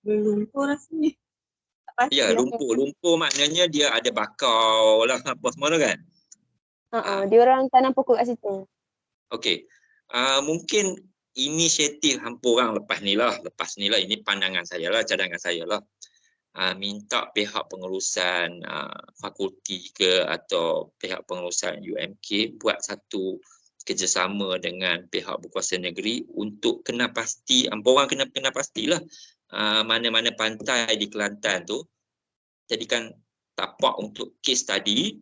Berlumpur rasanya. Ya, lumpur. Lumpur maknanya dia ada bakau lah apa semua tu kan? Diorang tanam pokok kat situ. Okey. Mungkin inisiatif hampa lepas ni lah, ini pandangan saya lah, cadangan saya lah. Minta pihak pengurusan fakulti ke atau pihak pengurusan UMK buat satu kerjasama dengan pihak berkuasa negeri untuk kena pasti, hampa kena pastilah mana-mana pantai di Kelantan tu jadikan tapak untuk case study,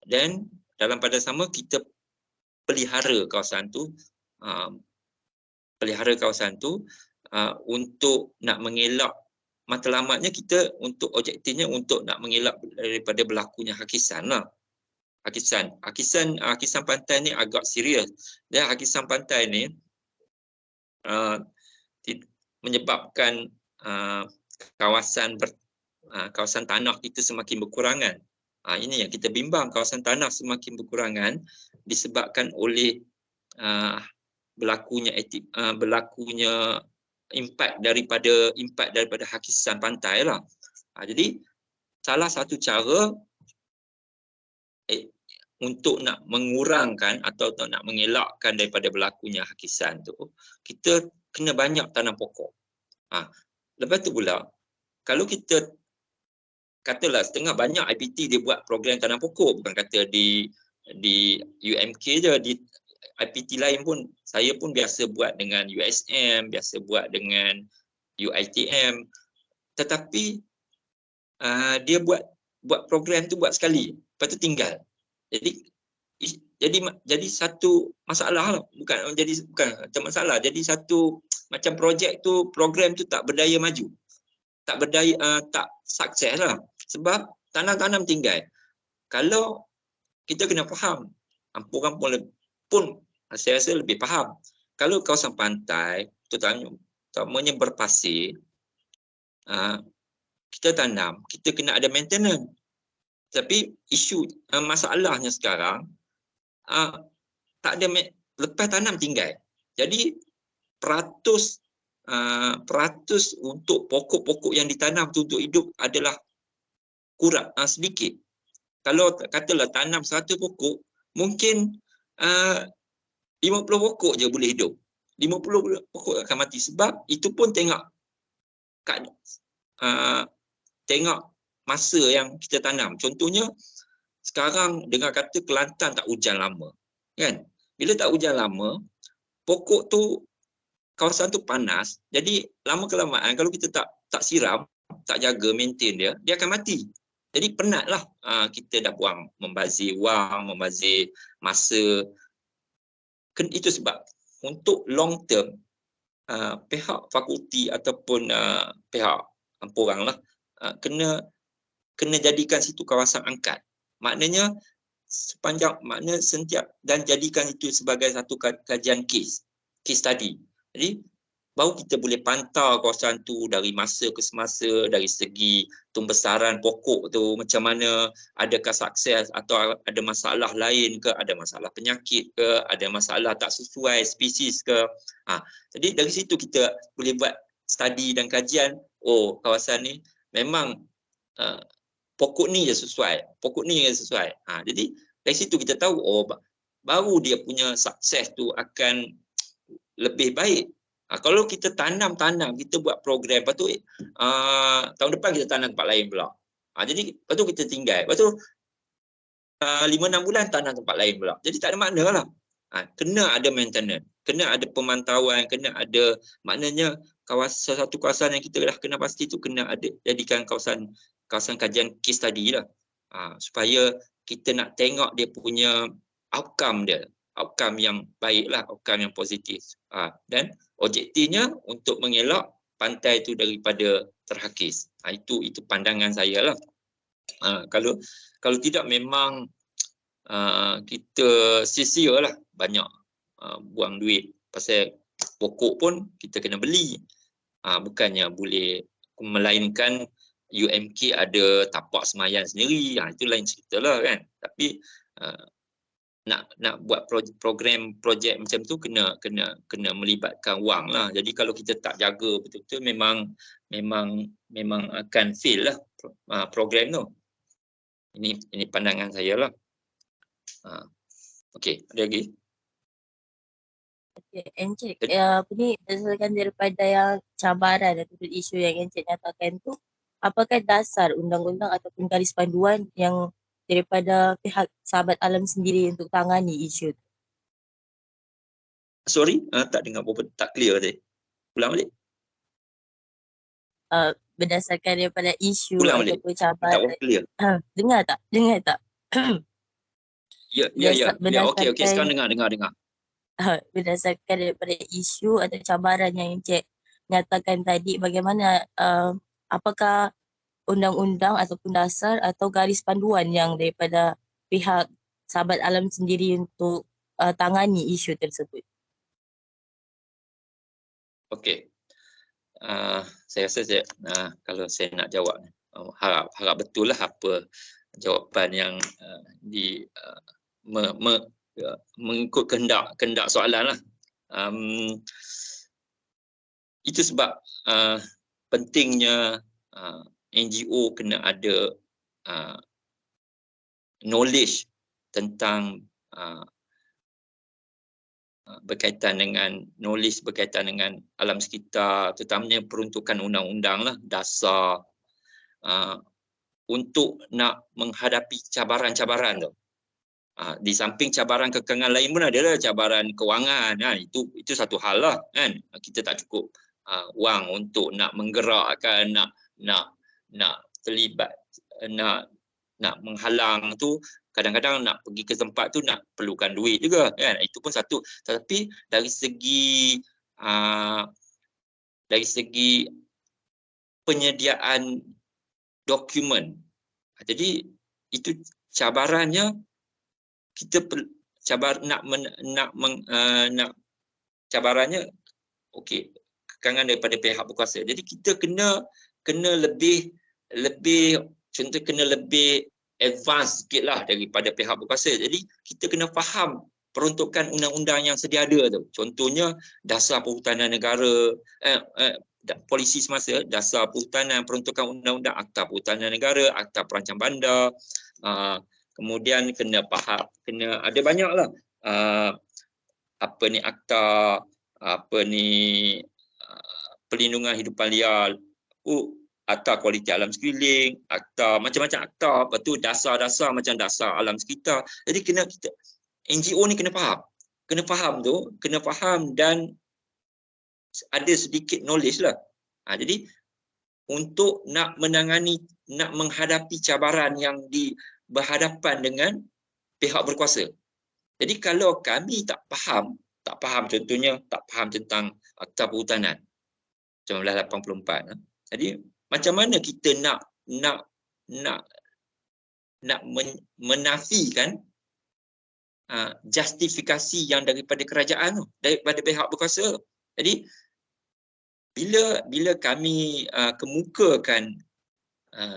dan dalam pada sama kita pelihara kawasan tu untuk nak mengelak matlamatnya, kita untuk objektifnya untuk nak mengelak daripada berlakunya hakisan lah. Hakisan pantai ni agak serius. Dan hakisan pantai ni menyebabkan kawasan tanah kita semakin berkurangan. Ini yang kita bimbang, kawasan tanah semakin berkurangan disebabkan oleh berlakunya impak daripada hakisan pantai lah. Jadi salah satu cara untuk nak mengurangkan atau nak mengelakkan daripada berlakunya hakisan tu, kita kena banyak tanam pokok. Lepas tu pula, kalau kita katalah setengah banyak IPT dia buat program tanam pokok, bukan kata di UMK je, di IPT lain pun, saya pun biasa buat dengan USM, biasa buat dengan UITM, tetapi dia buat program tu buat sekali, lepas tu tinggal. Jadi satu masalah lah, bukan masalah, jadi satu macam projek tu, program tu tak berdaya maju, tak sukses lah, sebab tanam tinggal. Kalau kita kena faham, orang pun saya rasa lebih faham, kalau kawasan pantai terutamanya berpasir, kita tanam, kita kena ada maintenance. Tapi masalahnya sekarang tak ada lepas tanam tinggal. Jadi peratus untuk pokok-pokok yang ditanam untuk hidup adalah kurang, sedikit. Kalau katalah tanam 100 pokok, mungkin 50 pokok je boleh hidup. 50 pokok akan mati, sebab itu pun tengok masa yang kita tanam. Contohnya sekarang dengar kata Kelantan tak hujan lama, kan? Bila tak hujan lama, pokok tu, kawasan tu panas, jadi lama kelamaan kalau kita tak siram, tak jaga, maintain dia akan mati. Jadi penatlah kita dah buang, membazir wang, membazir masa. Itu sebab untuk long term pihak fakulti ataupun pihak hampa lah kena jadikan situ kawasan angkat. Maknanya setiap dan jadikan itu sebagai satu kajian case study. Jadi baru kita boleh pantau kawasan tu dari masa ke semasa, dari segi pembesaran pokok tu macam mana, adakah sukses atau ada masalah lain ke, ada masalah penyakit ke, ada masalah tak sesuai spesies ke. Jadi dari situ kita boleh buat studi dan kajian, kawasan ni memang pokok ni je sesuai, jadi dari situ kita tahu, baru dia punya sukses tu akan lebih baik. Kalau kita tanam, kita buat program, lepas tu tahun depan kita tanam tempat lain pula. Jadi lepas tu kita tinggal, lepas tu 5-6 bulan tanam tempat lain pula. Jadi tak ada makna lah. Kena ada maintenance, kena ada pemantauan, kena ada, maknanya satu kawasan yang kita dah kena pasti tu kena ada jadikan kawasan kajian case study lah, supaya kita nak tengok dia punya outcome dia, outcome yang baik lah, outcome yang positif, dan objektifnya untuk mengelak pantai tu daripada terhakis. Itu pandangan saya lah. Kalau tidak memang kita sia-sia lah banyak buang duit, pasal pokok pun kita kena beli, bukannya boleh, melainkan UMK ada tapak semayan sendiri, itu lain cerita lah kan. Tapi nak buat program projek macam tu kena melibatkan wang lah. Jadi kalau kita tak jaga betul-betul memang akan fail lah program tu. Ini pandangan saya lah. Okey, ada lagi? Okay, Encik, ni berdasarkan daripada yang cabaran atau isu yang Encik nyatakan tu, apakah dasar undang-undang ataupun garis panduan yang daripada pihak Sahabat Alam sendiri untuk tangani isu tu? Sorry, tak dengar apa, tak clear tadi. Ulang balik. Berdasarkan daripada isu Ulang balik. ataupun cabaran. Tak clear. Dengar tak? Ya. Okey, sekarang dengar. Berdasarkan daripada isu atau cabaran yang Encik nyatakan tadi, bagaimana apakah undang-undang ataupun dasar atau garis panduan yang daripada pihak Sahabat Alam sendiri untuk tangani isu tersebut? Okey. Saya rasa kalau saya nak jawab, harap betul lah apa jawapan yang mengikut kehendak soalan lah. Itu sebab pentingnya NGO kena ada knowledge tentang berkaitan dengan alam sekitar, terutamanya peruntukan undang-undang lah, dasar, untuk nak menghadapi cabaran-cabaran tu. Di samping cabaran kekangan lain pun adalah cabaran kewangan, itu satu hal lah kan. Kita tak cukup wang untuk nak menggerakkan, nak terlibat, nak menghalang tu. Kadang-kadang nak pergi ke tempat tu nak perlukan duit juga kan. Itu pun satu. Tetapi dari segi penyediaan dokumen, jadi itu cabarannya. Kita cabarannya okey, kekangan daripada pihak berkuasa. Jadi kita kena lebih contoh kena lebih advance sikitlah daripada pihak berkuasa. Jadi kita kena faham peruntukan undang-undang yang sedia ada tu. Contohnya dasar perhutanan negara, polisi semasa, dasar perhutanan, peruntukan undang-undang, akta perhutanan negara, akta perancang bandar, kemudian kena faham, kena ada banyaklah akta perlindungan hidupan liar, akta kualiti alam sekeliling, akta macam-macam akta, lepas tu dasar-dasar macam dasar alam sekitar. Jadi kita NGO ni kena faham dan ada sedikit knowledge lah. Jadi untuk nak menghadapi cabaran yang berhadapan dengan pihak berkuasa. Jadi kalau kami tak faham contohnya tak faham tentang akta perhutanan 1984. Jadi macam mana kita nak menafikan justifikasi yang daripada kerajaan tu, daripada pihak berkuasa. Jadi bila kami kemukakan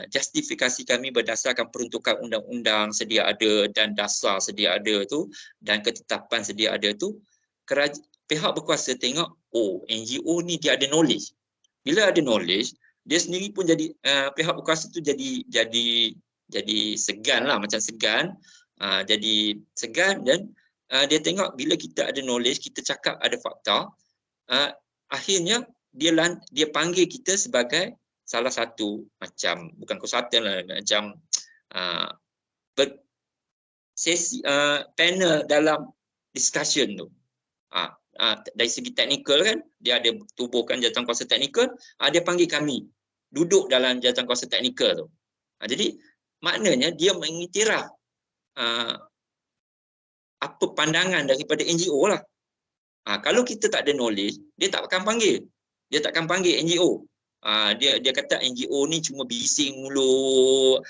justifikasi kami berdasarkan peruntukan undang-undang sedia ada dan dasar sedia ada tu dan ketetapan sedia ada tu, pihak berkuasa tengok, NGO ni dia ada knowledge. Bila ada knowledge, dia sendiri pun jadi pihak berkuasa tu jadi segan lah, macam segan, jadi segan dan dia tengok bila kita ada knowledge, kita cakap ada fakta, akhirnya dia panggil kita sebagai salah satu macam, bukan konsultan lah, macam sesi panel dalam discussion tu. Dari segi teknikal kan, dia ada tubuhkan jawatankuasa teknikal, dia panggil kami duduk dalam jawatankuasa teknikal tu. Jadi maknanya dia mengiktiraf apa pandangan daripada NGO lah. Kalau kita tak ada knowledge, dia tak akan panggil. Dia tak akan panggil NGO. Dia kata NGO ni cuma bising mulut,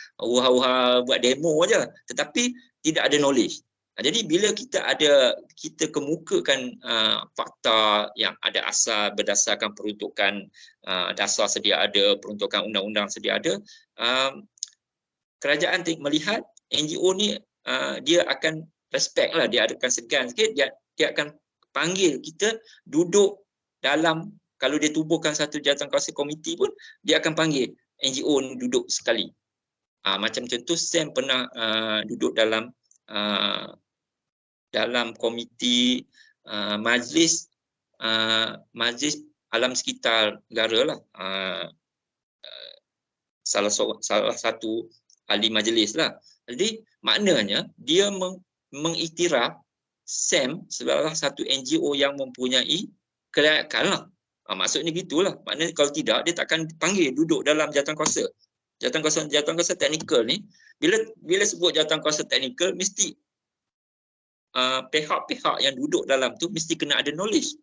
buat demo aja, tetapi tidak ada knowledge. Jadi bila kita kemukakan fakta yang ada asal berdasarkan peruntukan dasar sedia ada, peruntukan undang-undang sedia ada, kerajaan melihat NGO ni dia akan respect lah, dia akan segan sikit, dia akan panggil kita duduk dalam, kalau dia tubuhkan satu jawatankuasa komiti pun, dia akan panggil NGO ni duduk sekali. Macam contoh SAM pernah duduk dalam komiti majlis alam sekitar negara lah, salah satu ahli majlis lah. Jadi maknanya dia mengiktiraf SAM sebagai satu NGO yang mempunyai kelayakan lah. Maksudnya gitulah. Maknanya kalau tidak, dia takkan panggil duduk dalam jawatankuasa. Jawatankuasa teknikal ni, bila sebut jawatankuasa teknikal, mesti pihak-pihak yang duduk dalam tu mesti kena ada knowledge.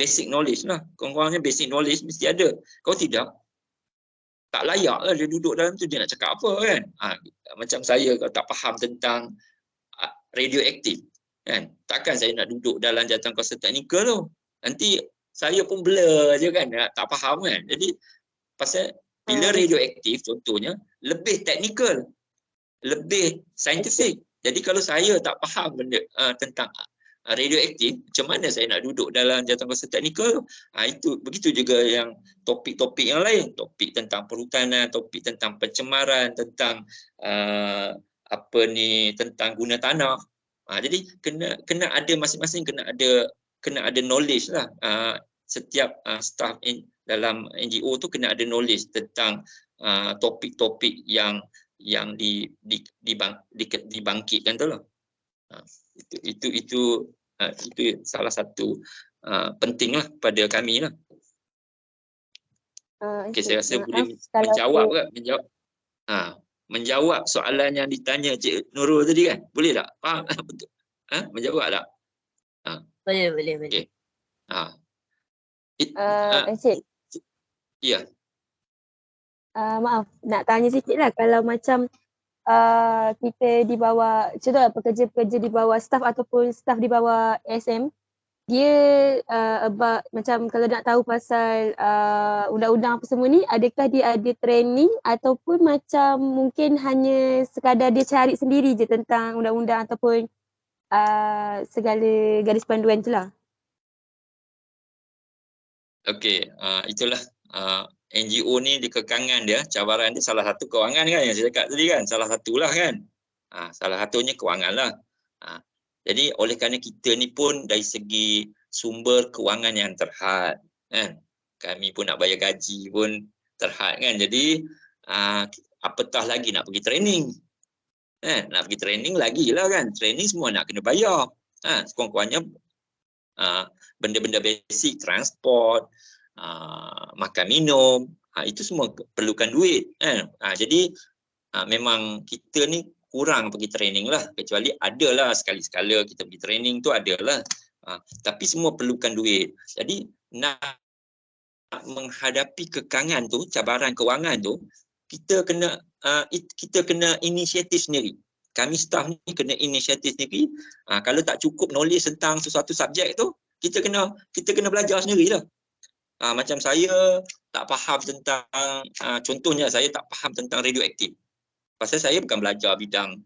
Basic knowledge lah. Kurang-kurangnya basic knowledge mesti ada. Kalau tidak, tak layak lah dia duduk dalam tu, dia nak cakap apa kan. Macam saya kalau tak faham tentang radioaktif, kan, takkan saya nak duduk dalam jawatankuasa teknikal tu. Nanti saya pun blur je kan, tak faham kan. Jadi pasal bila radioaktif contohnya lebih teknikal, lebih saintifik. Jadi kalau saya tak faham benda tentang radioaktif, macam mana saya nak duduk dalam jawatankuasa teknikal? Itu begitu juga yang topik-topik yang lain, topik tentang perhutanan, topik tentang pencemaran, tentang tentang guna tanah. Jadi kena ada masing-masing, kena ada knowledge lah. Setiap staff dalam NGO tu kena ada knowledge tentang topik-topik yang dibangkitkan tu lah. Itu salah satu penting lah pada kami lah. Okay, saya rasa boleh menjawab soalan yang ditanya Cik Nurul tadi kan? Boleh tak? Faham? Betul. Menjawab tak? Boleh. Okay. Encik. Ya. Maaf, nak tanya sikit lah. Kalau macam kita di bawah, contoh pekerja-pekerja di bawah staff ataupun staff di bawah SM, dia macam kalau nak tahu pasal undang-undang apa semua ni, adakah dia ada training ataupun macam mungkin hanya sekadar dia cari sendiri je tentang undang-undang ataupun segala garis panduan tu lah. Okey, itulah NGO ni dikekangan dia, cabaran dia salah satu kewangan kan yang saya cakap tadi kan, salah satulah kan. Salah satunya kewangan lah. Jadi oleh kerana kita ni pun dari segi sumber kewangan yang terhad kan. Kami pun nak bayar gaji pun terhad kan. Jadi apatah lagi nak pergi training. Nak pergi training lagi lah kan. Training semua nak kena bayar. Sekurang-kurangnya benda-benda basic, transport, makan minum, itu semua perlukan duit kan. Jadi memang kita ni kurang pergi training lah, kecuali adalah sekali-sekala kita pergi training tu adalah, tapi semua perlukan duit. Jadi nak menghadapi kekangan tu, cabaran kewangan tu, kita kena inisiatif sendiri. Kami staff ni kena inisiatif sendiri. Kalau tak cukup knowledge tentang sesuatu subjek tu, kita kena belajar sendirilah. Macam saya tak faham tentang, contohnya saya tak faham tentang radioaktif. Pasal saya bukan belajar bidang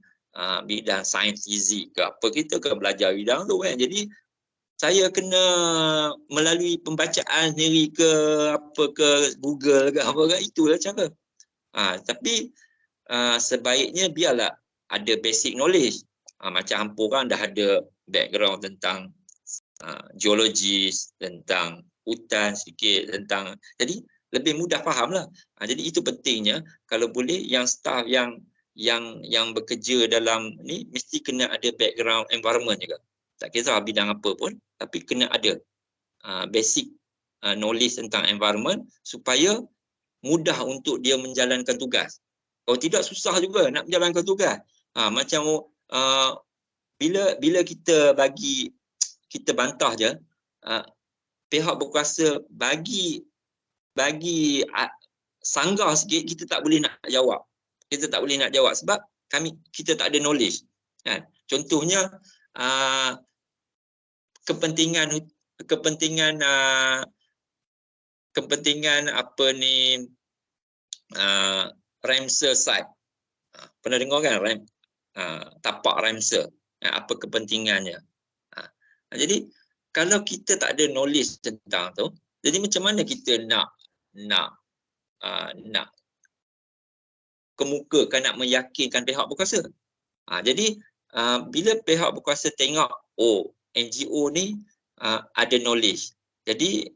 sains fizik ke apa, kita kena belajar bidang tu kan. Jadi saya kena melalui pembacaan sendiri ke apa ke Google ke apa ke, itulah cara. Tapi sebaiknya biarlah ada basic knowledge. Macam hampa orang dah ada background tentang geologis, tentang hutan sedikit, tentang, jadi lebih mudah faham lah. Jadi itu pentingnya, kalau boleh yang staff yang bekerja dalam ni mesti kena ada background environment juga. tak kira bidang apa pun, tapi kena ada basic knowledge tentang environment supaya mudah untuk dia menjalankan tugas. Kalau tidak susah juga nak menjalankan tugas. Macam bila kita bantah je, pihak berkuasa bagi sanggah sikit, kita tak boleh nak jawab. Kita tak boleh nak jawab sebab kita tak ada knowledge. Kan? Contohnya kepentingan apa ni, Ramsar site. Pernah dengar kan tapak Ramsar? Apa kepentingannya? Jadi kalau kita tak ada knowledge tentang tu, jadi macam mana kita nak kemukakan, nak meyakinkan pihak berkuasa? Jadi bila pihak berkuasa tengok, NGO ni ada knowledge, jadi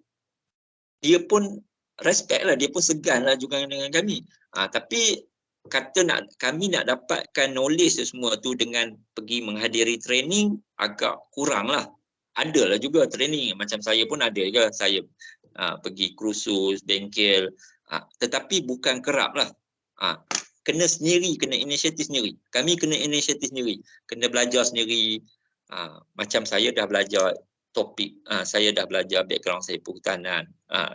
dia pun respect lah, dia pun segan lah juga dengan kami. Tapi kami nak dapatkan knowledge semua tu dengan pergi menghadiri training agak kurang lah. Adalah juga training, macam saya pun ada juga, saya pergi kursus, bengkel, tetapi bukan kerap lah. Kena sendiri, kena inisiatif sendiri. Kami kena inisiatif sendiri, kena belajar sendiri. Macam saya dah belajar topik, saya dah belajar background saya perhutanan,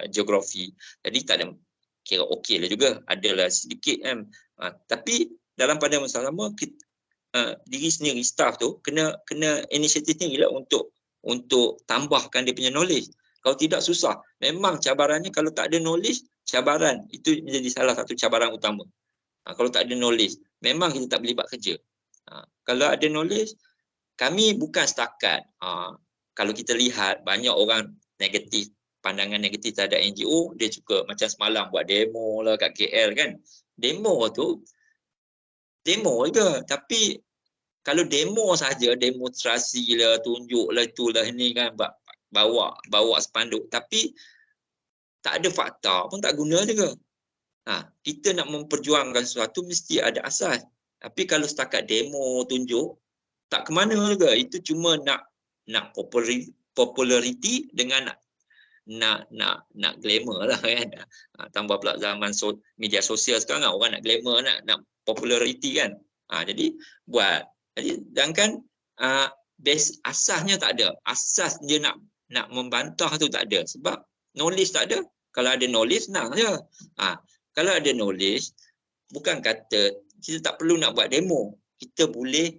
geografi. Jadi tak ada, kira okey lah juga, adalah sedikit kan. Tapi dalam pada masa sama, diri sendiri, staff tu kena inisiatif sendiri lah untuk tambahkan dia punya knowledge. Kalau tidak susah. Memang cabarannya kalau tak ada knowledge, cabaran itu menjadi salah satu cabaran utama. Kalau tak ada knowledge, memang kita tak boleh buat kerja. Kalau ada knowledge, kami bukan setakat kalau kita lihat banyak orang negatif, pandangan negatif terhadap NGO, dia juga macam semalam buat demo lah kat KL kan. Demo juga, tapi kalau demo saja, demonstrasi lah, tunjuk lah, itulah ini kan, bawa spanduk, tapi tak ada fakta pun tak guna juga. Kita nak memperjuangkan sesuatu mesti ada asas. Tapi kalau setakat demo, tunjuk, tak ke mana juga. Itu cuma nak populariti dengan nak glamour lah kan. Tambah pula zaman media sosial sekarang, orang nak glamour, nak populariti kan. Jadi buat. Jadi sedangkan base asasnya tak ada. Asas dia nak membantah tu tak ada. Sebab knowledge tak ada. Kalau ada knowledge, senang je. Kalau ada knowledge, bukan kata kita tak perlu nak buat demo. Kita boleh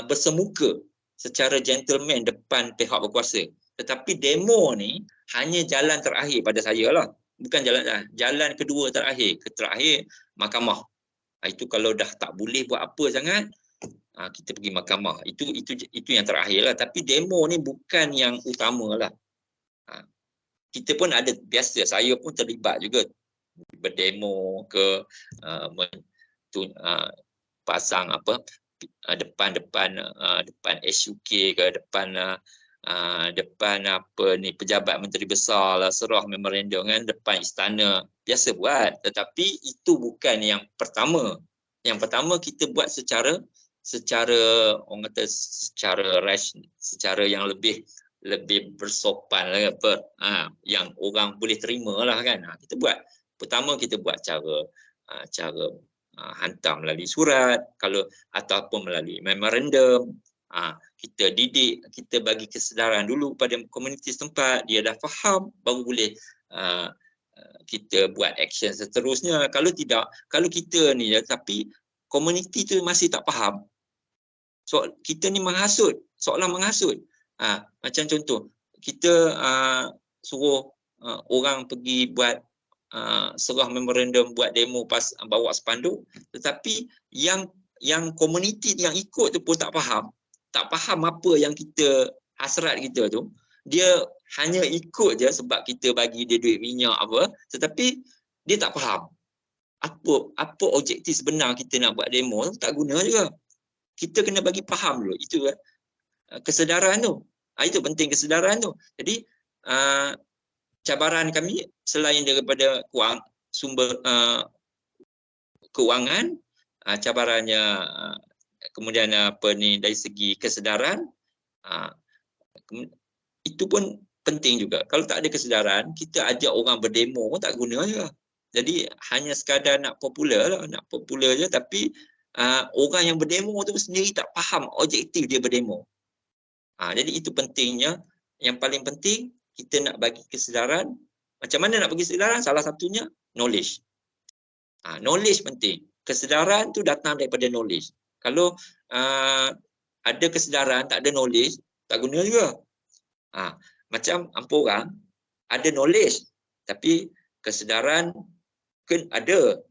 bersemuka secara gentleman depan pihak berkuasa. Tetapi demo ni hanya jalan terakhir pada saya lah. Bukan jalan kedua terakhir. Terakhir mahkamah. Itu kalau dah tak boleh buat apa sangat, kita pergi mahkamah. Itu yang terakhir lah. Tapi demo ni bukan yang utama lah. Kita pun ada, biasa saya pun terlibat juga berdemo ke pasang depan SUK ke, depan apa ni, pejabat menteri besar lah, serah memorandum kan, depan istana, biasa buat. Tetapi itu bukan yang pertama. Yang pertama kita buat secara orang kata secara yang lebih bersopan lah, yang orang boleh terima lah kan. Kita buat, pertama kita buat cara hantar melalui surat, kalau ataupun melalui memorandum. Kita didik, kita bagi kesedaran dulu pada komuniti setempat, dia dah faham, baru boleh kita buat action seterusnya. Kalau tidak, kalau kita ni tapi komuniti tu masih tak faham, kita ni menghasut, seolah menghasut. Macam contoh, kita suruh orang pergi buat serah memorandum, buat demo, bawa spanduk, tetapi yang komuniti yang ikut tu pun tak faham apa yang kita hasrat kita tu. Dia hanya ikut je sebab kita bagi dia duit minyak apa, tetapi dia tak faham apa objektif sebenar kita nak buat demo tu, tak guna juga. Kita kena bagi faham dulu, itu kesedaran tu. Itu penting, kesedaran tu. Jadi cabaran kami selain daripada sumber keuangan, cabarannya kemudian dari segi kesedaran, Itu pun penting juga. Kalau tak ada kesedaran, kita ajak orang berdemo pun tak guna je. Jadi hanya sekadar nak popular lah, nak popular je, tapi orang yang berdemo tu sendiri tak faham objektif dia berdemo. Jadi itu pentingnya. Yang paling penting, kita nak bagi kesedaran. Macam mana nak bagi kesedaran? Salah satunya knowledge. Knowledge penting. Kesedaran tu datang daripada knowledge. Kalau ada kesedaran, tak ada knowledge, tak guna juga. Macam hampa orang ada knowledge, tapi kesedaran kan ada,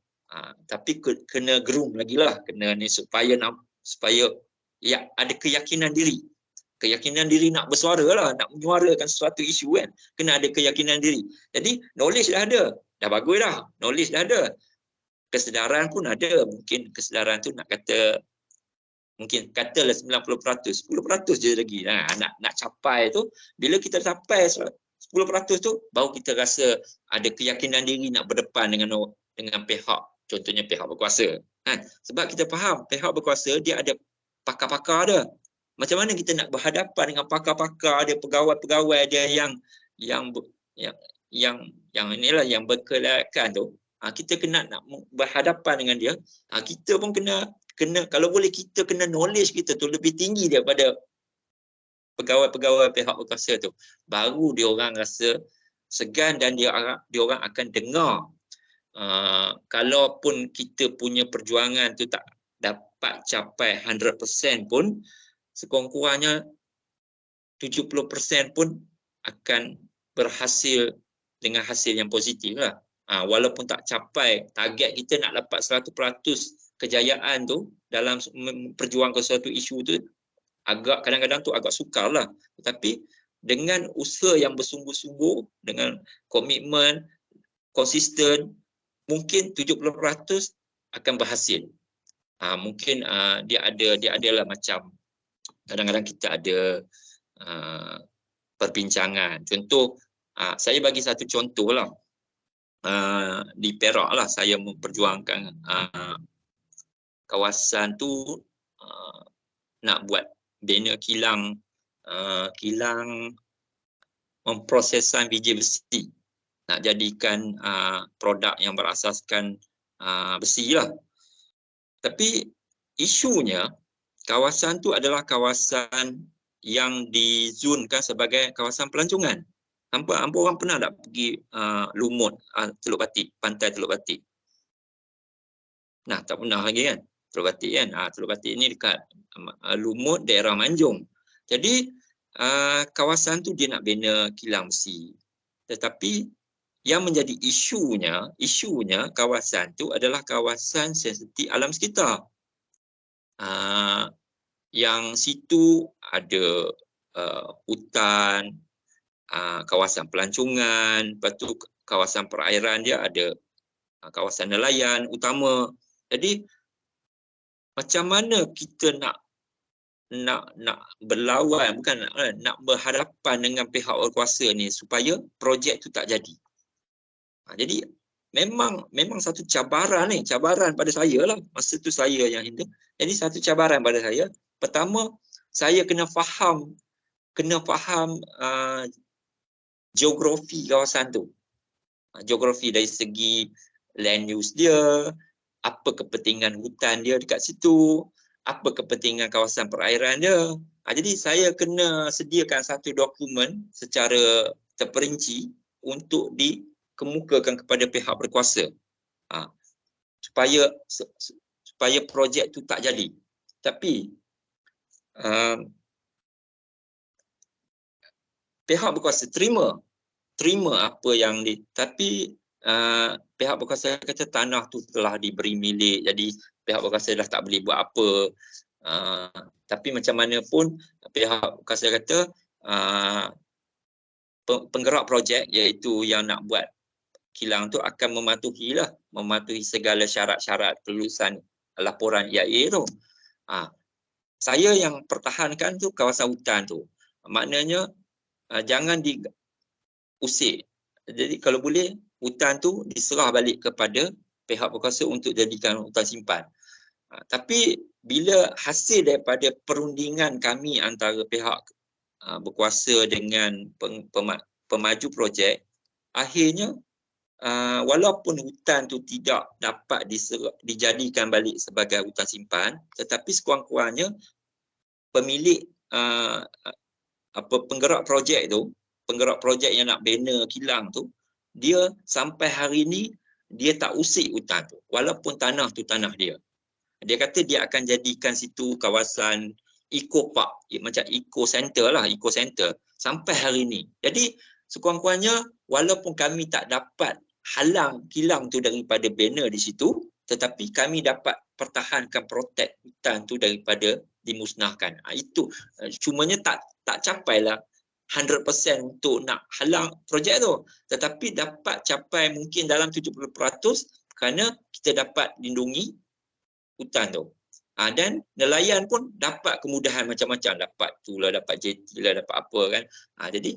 tapi kena groom lagi lah, kena ni supaya ya ada keyakinan diri. Keyakinan diri nak bersuara lah, nak menyuarakan sesuatu isu kan, kena ada keyakinan diri. Jadi knowledge dah ada, dah bagus dah, knowledge dah ada. Kesedaran pun ada, mungkin kesedaran tu nak kata, mungkin katalah 90%, 10% je lagi. Nak capai tu, bila kita capai 10% tu, baru kita rasa ada keyakinan diri nak berdepan dengan pihak, contohnya pihak berkuasa. Sebab kita faham, pihak berkuasa dia ada pakar-pakar dia. Macam mana kita nak berhadapan dengan pakar-pakar dia, pegawai-pegawai dia yang inilah yang berkelayakan tu. Kita kena nak berhadapan dengan dia. Kita pun kena kalau boleh kita kena knowledge kita tu lebih tinggi daripada pegawai-pegawai pihak berkuasa tu. Baru dia orang rasa segan dan dia orang akan dengar. Kalaupun kita punya perjuangan tu tak dapat capai 100% pun, sekurang-kurangnya 70% pun akan berhasil dengan hasil yang positif lah. Walaupun tak capai target kita nak dapat 100% kejayaan tu dalam memperjuangkan suatu isu tu, agak kadang-kadang tu agak sukar lah. Tetapi dengan usaha yang bersungguh-sungguh, dengan komitmen konsisten, mungkin 70% akan berhasil. Mungkin dia adalah macam kadang-kadang kita ada perbincangan. Contoh, saya bagi satu contoh lah. Di Perak lah saya memperjuangkan kawasan tu, nak buat bina kilang memprosesan biji besi, nak jadikan produk yang berasaskan besi lah. Tapi isunya kawasan tu adalah kawasan yang dizonkan sebagai kawasan pelancongan. Hampa orang pernah tak pergi Lumut, Teluk Batik, pantai Teluk Batik? Nah, tak pernah lagi kan? Teluk Batik kan? Teluk Batik ni dekat Lumut, daerah Manjung. Jadi kawasan tu dia nak bina kilang besi. Tetapi yang menjadi isunya kawasan tu adalah kawasan sensitif alam sekitar. Yang situ ada hutan, kawasan pelancongan, lepas tu kawasan perairan dia ada kawasan nelayan utama. Jadi macam mana kita nak berlawan, bukan nak berhadapan dengan pihak berkuasa ni supaya projek tu tak jadi. Jadi memang satu cabaran pada saya lah. Masa tu saya yang hidup. Jadi satu cabaran pada saya. Pertama, saya kena faham geografi kawasan tu. Geografi dari segi land use dia, apa kepentingan hutan dia dekat situ, apa kepentingan kawasan perairan dia. Jadi saya kena sediakan satu dokumen secara terperinci untuk dikemukakan kepada pihak berkuasa. Supaya projek tu tak jadi. Tapi pihak berkuasa terima apa yang tapi pihak berkuasa kata tanah tu telah diberi milik, jadi pihak berkuasa dah tak boleh buat apa. Tapi macam mana pun pihak berkuasa kata penggerak projek iaitu yang nak buat kilang tu akan mematuhi segala syarat-syarat kelulusan laporan EIA tu. Saya yang pertahankan tu kawasan hutan tu. Maknanya jangan diusik. Jadi kalau boleh hutan tu diserah balik kepada pihak berkuasa untuk jadikan hutan simpan. Tapi bila hasil daripada perundingan kami antara pihak berkuasa dengan pemaju projek, akhirnya walaupun hutan tu tidak dapat dijadikan balik sebagai hutan simpan, tetapi sekurang-kurangnya pemilik penggerak projek yang nak bina kilang tu, dia sampai hari ni dia tak usik hutan tu walaupun tanah tu tanah dia. Dia kata dia akan jadikan situ kawasan eco park, macam eco center lah, eco center sampai hari ni. Jadi sekurang-kurangnya walaupun kami tak dapat halang kilang tu daripada banner di situ, tetapi kami dapat pertahankan protect hutan tu daripada dimusnahkan. Itu cumanya tak capailah 100% untuk nak halang projek tu, tetapi dapat capai mungkin dalam 70% kerana kita dapat lindungi hutan tu. Dan nelayan pun dapat kemudahan macam-macam, dapat tu lah, dapat jeti lah, dapat apa kan. Jadi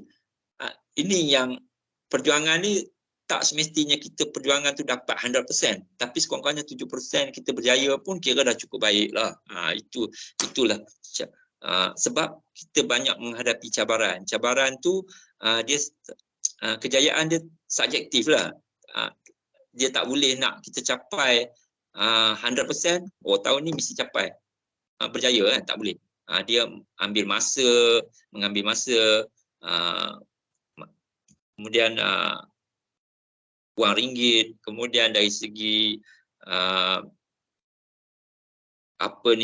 ini yang perjuangan ni tak semestinya kita perjuangan tu dapat 100%, tapi sekurang-kurangnya 7% kita berjaya pun kira dah cukup baik lah. Itulah sebab kita banyak menghadapi cabaran. Cabaran tu dia kejayaan dia subjektif lah. Dia tak boleh nak kita capai 100%, tahun ni mesti capai berjaya kan, tak boleh. Dia mengambil masa, kemudian wang ringgit, kemudian dari segi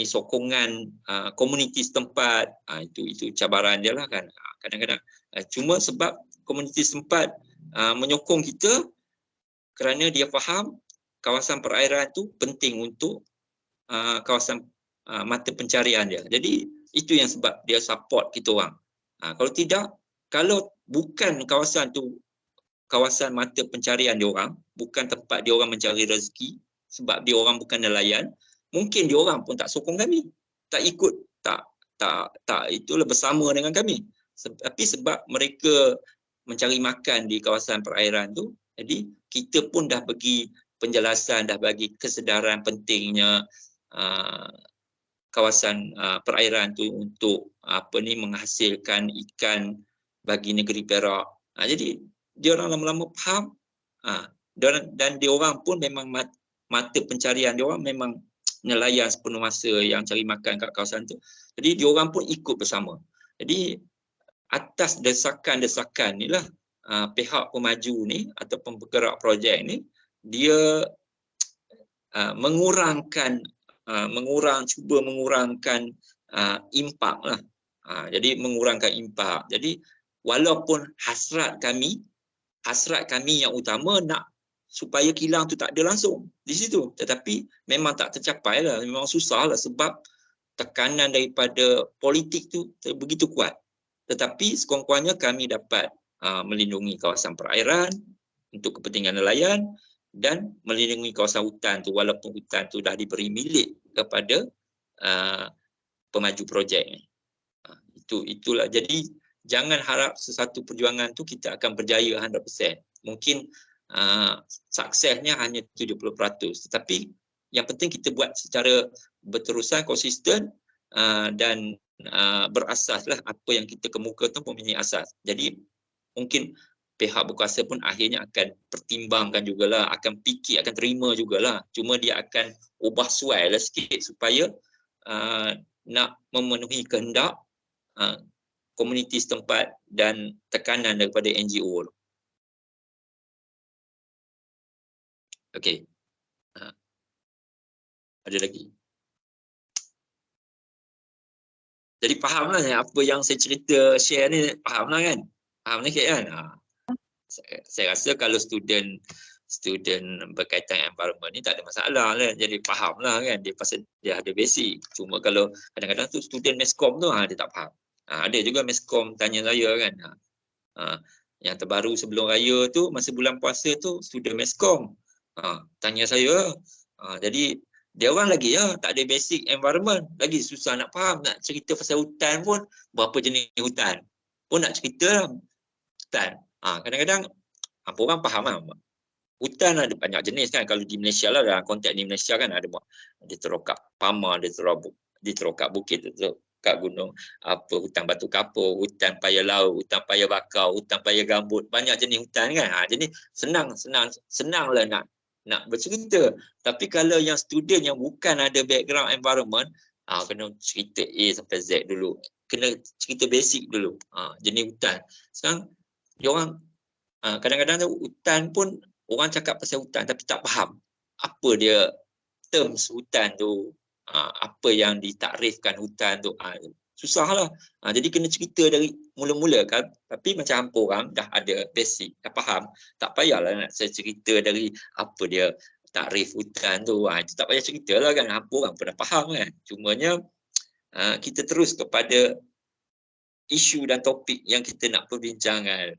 sokongan komuniti setempat, itu cabaran dia lah kan. Kadang-kadang cuma sebab komuniti setempat menyokong kita kerana dia faham kawasan perairan tu penting untuk kawasan mata pencarian dia. Jadi itu yang sebab dia support kita orang. Kalau tidak, kalau bukan kawasan tu kawasan mata pencarian dia orang, bukan tempat dia orang mencari rezeki, sebab dia orang bukan nelayan, mungkin dia orang pun tak sokong kami, tak ikut, tak itulah bersama dengan kami. Tapi sebab mereka mencari makan di kawasan perairan tu, jadi kita pun dah bagi penjelasan, dah bagi kesedaran pentingnya kawasan perairan tu untuk menghasilkan ikan bagi negeri Perak. Jadi dia orang lama-lama faham, dan dia orang pun memang mata pencarian dia orang memang nelayan sepenuh masa yang cari makan kat kawasan tu. Jadi dia orang pun ikut bersama. Jadi atas desakan-desakan ni lah pihak pemaju ni ataupun penggerak projek ni, dia cuba mengurangkan impak lah. Jadi mengurangkan impak. Jadi walaupun hasrat kami yang utama nak supaya kilang tu tak ada langsung di situ, tetapi memang tak tercapai lah, memang susah lah sebab tekanan daripada politik tu begitu kuat. Tetapi sekurang-kurangnya kami dapat melindungi kawasan perairan untuk kepentingan nelayan dan melindungi kawasan hutan tu walaupun hutan tu dah diberi milik kepada pemaju projek ni. Itulah. Jadi jangan harap sesuatu perjuangan tu kita akan berjaya 100%. Mungkin suksesnya hanya 70%. Tetapi yang penting kita buat secara berterusan, konsisten dan berasaslah apa yang kita kemukakan mempunyai asas. Jadi mungkin pihak berkuasa pun akhirnya akan pertimbangkan jugalah, akan fikir, akan terima jugalah. Cuma dia akan ubah suai lah sikit supaya nak memenuhi kehendak komuniti setempat dan tekanan daripada NGO. Okey. Ada lagi. Jadi fahamlah apa yang saya cerita share ni, fahamlah kan? Faham ni kan? Saya rasa kalau student berkaitan environment ni tak ada masalah lah. Jadi fahamlah kan, dia pasal dia ada basic. Cuma kalau kadang-kadang tu student meskom tu dia tak faham. Ada juga meskom tanya saya kan. Yang terbaru sebelum raya tu, masa bulan puasa tu, student meskom tanya saya. Jadi dia orang lagi tak ada basic environment, lagi susah nak faham. Nak cerita pasal hutan pun, berapa jenis hutan pun nak cerita hutan. Kadang-kadang orang faham lah. Hutan ada banyak jenis kan. Kalau di Malaysia lah, dalam konteks di Malaysia kan ada terokat Pama, ada terokat bukit, kat gunung. Apa hutan batu kapur, hutan paya laut, hutan paya bakau, hutan paya gambut, banyak jenis hutan kan. Jadi senanglah nak bercerita. Tapi kalau yang student yang bukan ada background environment, kena cerita A sampai Z dulu. Kena cerita basic dulu. Jenis hutan. Sekarang diorang kadang-kadang hutan pun orang cakap pasal hutan tapi tak faham apa dia terms hutan tu, apa yang ditakrifkan hutan tu. Susahlah. Jadi kena cerita dari mula-mula kan. Tapi macam hampa orang dah ada basic, dah faham, tak payahlah nak saya cerita dari apa dia takrif hutan tu. Itu tak payah ceritalah kan, hampa orang pun dah faham kan. Cumanya kita terus kepada isu dan topik yang kita nak perbincangan.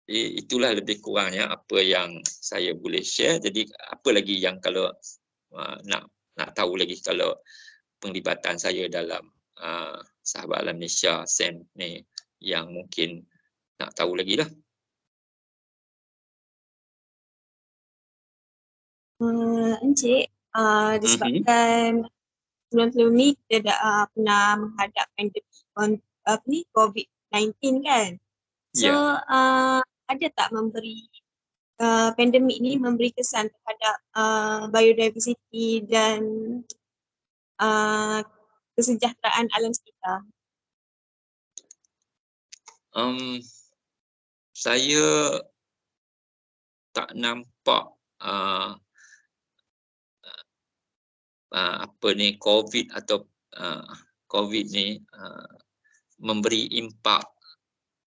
Itulah lebih kurangnya apa yang saya boleh share. Jadi apa lagi yang kalau nak tahu lagi kalau penglibatan saya dalam Sahabat Alam Malaysia SAM ni yang mungkin nak tahu lagi lah. Encik, disebabkan sebelum ni kita dah pernah menghadap pandemik COVID-19 kan. So ada tak memberi pandemik ni memberi kesan terhadap biodiversity dan kesejahteraan alam sekitar? Saya tak nampak apa ni COVID atau COVID ni memberi impak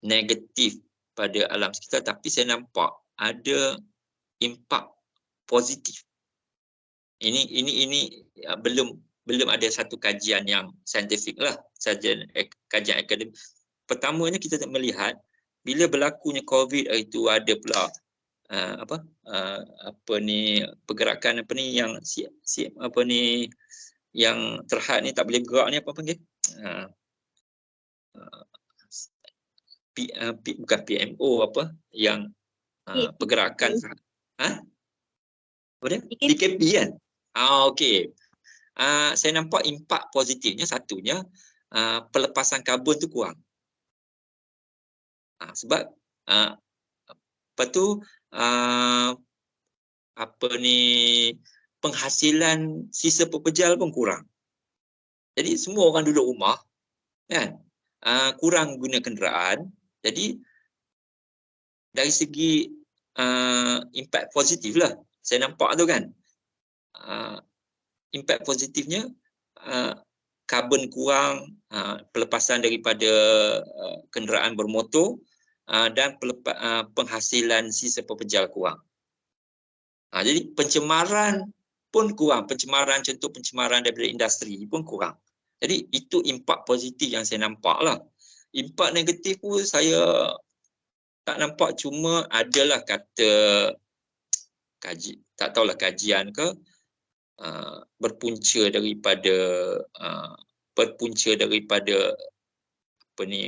negatif pada alam sekitar, tapi saya nampak ada impak positif. Ini belum ada satu kajian yang saintifik lah, saja kajian akademik. Pertamanya kita melihat bila berlakunya COVID itu ada pula pergerakan yang yang terhad ni tak boleh gerak ni apa panggil? Bukan PMO yang pergerakan apa dia? PKP kan? Okey. Saya nampak impak positifnya satunya pelepasan karbon tu kurang. Sebab lepas tu penghasilan sisa pepejal pun kurang. Jadi semua orang duduk rumah kan, kurang guna kenderaan. Jadi dari segi impak positif lah saya nampak tu kan. Impak positifnya karbon kurang, pelepasan daripada kenderaan bermotor dan penghasilan sisa pepejal kurang. Jadi pencemaran pun kurang, contoh pencemaran daripada industri pun kurang. Jadi itu impak positif yang saya nampak lah. Impak negatif pun saya tak nampak, cuma adalah kata tak tahulah kajian ke, berpunca daripada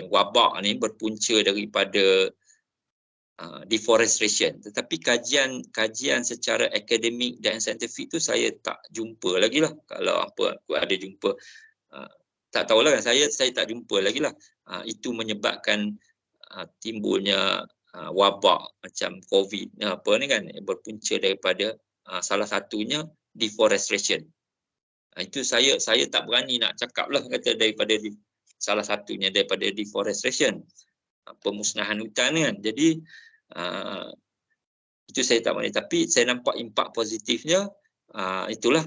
wabak ni berpunca daripada deforestation. Tetapi kajian secara akademik dan saintifik tu saya tak jumpa lagi lah. Kalau aku ada jumpa, tak tahulah kan, saya tak jumpa lagi lah. Itu menyebabkan timbulnya wabak macam COVID ni kan, berpunca daripada salah satunya deforestation. Itu saya tak berani nak cakap lah kata daripada salah satunya daripada deforestation, pemusnahan hutan kan. Jadi itu saya tak berani, tapi saya nampak impak positifnya. Itulah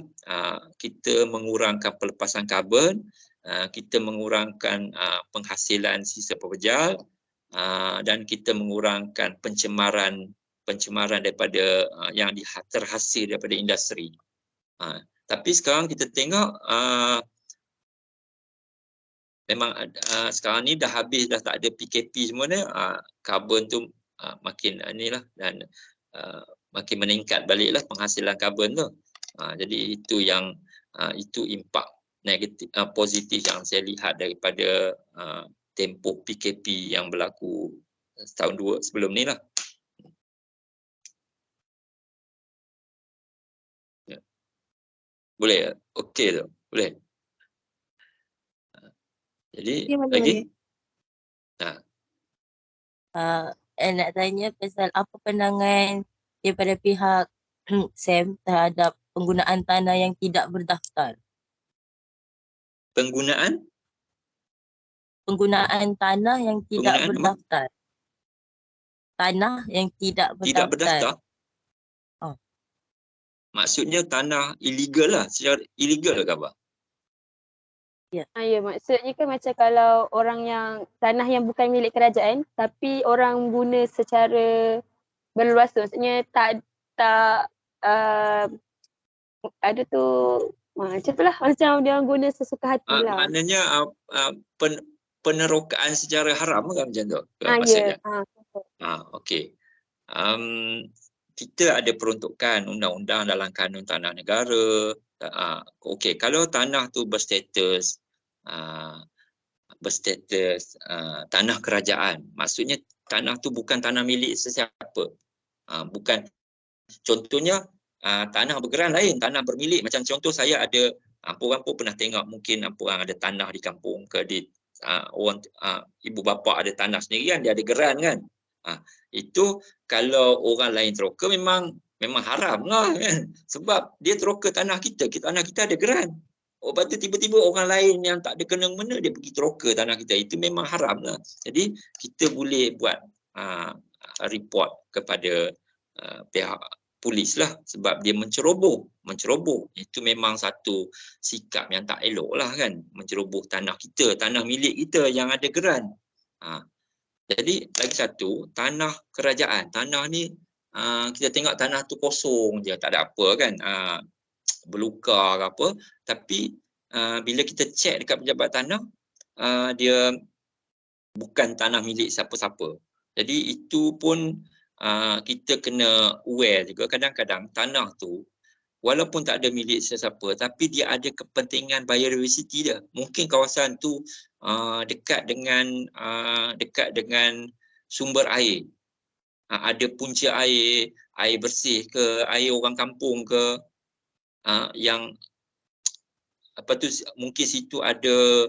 kita mengurangkan pelepasan karbon, kita mengurangkan penghasilan sisa pepejal, dan kita mengurangkan pencemaran daripada yang terhasil daripada industri. Tapi sekarang kita tengok memang sekarang ni dah habis, dah tak ada PKP semua ni, karbon tu makin inilah, dan makin meningkat baliklah penghasilan karbon tu. Jadi itu impak negatif positif yang saya lihat daripada tempoh PKP yang berlaku setahun dua sebelum ni lah. Boleh? Okey tu. Boleh. Jadi Ya, boleh, lagi? boleh. Nak tanya pasal apa pandangan daripada pihak Sam terhadap penggunaan tanah yang tidak berdaftar. Penggunaan Tanah yang tidak Penggunaan apa? berdaftar. Tanah yang tidak Tidak berdaftar. Oh. Maksudnya tanah illegal lah, secara illegal ke apa? Ya, maksudnya kan macam kalau orang yang tanah yang bukan milik kerajaan tapi orang guna secara berluasa, maksudnya tak ada tu macam tu lah, macam dia orang guna sesuka hati lah. Maknanya penerokaan secara haram kan macam tu? Ya. Okey. Kita ada peruntukan undang-undang dalam kanun tanah negara. Okey, kalau tanah tu berstatus tanah kerajaan, maksudnya tanah tu bukan tanah milik sesiapa. Bukan, contohnya tanah bergeran lain, tanah bermilik. Macam contoh saya ada, orang pun pernah tengok, mungkin orang ada tanah di kampung ke di orang ibu bapa ada tanah sendiri kan, dia ada geran kan. Itu kalau orang lain teroka memang haram lah kan, sebab dia teroka tanah kita ada geran. Lepas tu tiba-tiba orang lain yang tak ada kena-mena dia pergi teroka tanah kita, itu memang haram lah. Jadi kita boleh buat report kepada pihak polis lah, sebab dia menceroboh. Itu memang satu sikap yang tak elok lah kan, menceroboh tanah kita, tanah milik kita yang ada geran. Jadi lagi satu, tanah kerajaan. Tanah ni kita tengok tanah tu kosong je, tak ada apa kan, berluka ke apa. Tapi bila kita cek dekat pejabat tanah, dia bukan tanah milik siapa-siapa. Jadi itu pun kita kena aware juga, kadang-kadang tanah tu walaupun tak ada milik sesiapa tapi dia ada kepentingan biodiversity dia. Mungkin kawasan tu dekat dengan sumber air. Ada punca air bersih ke, air orang kampung ke, yang mungkin situ ada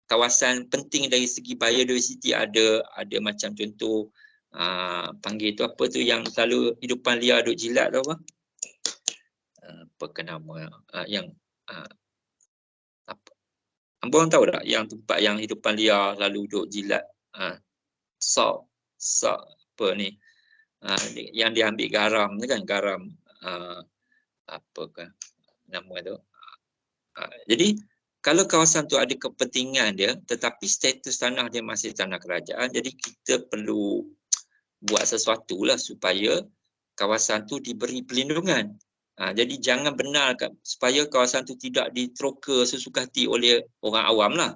kawasan penting dari segi biodiversity, ada macam contoh panggil tu apa tu yang selalu hidupan liar duk jilat tu apa? Apa ke nama yang apa? Abang tahu tak yang tempat yang hidupan liar lalu duk jilat sak apa ni? Yang dia ambil garam tu kan, garam apa kan nama tu? Jadi kalau kawasan tu ada kepentingan dia tetapi status tanah dia masih tanah kerajaan, jadi kita perlu buat sesuatu lah supaya kawasan tu diberi perlindungan. Jadi jangan benarkan supaya kawasan tu tidak diteroka sesuka hati oleh orang awam lah.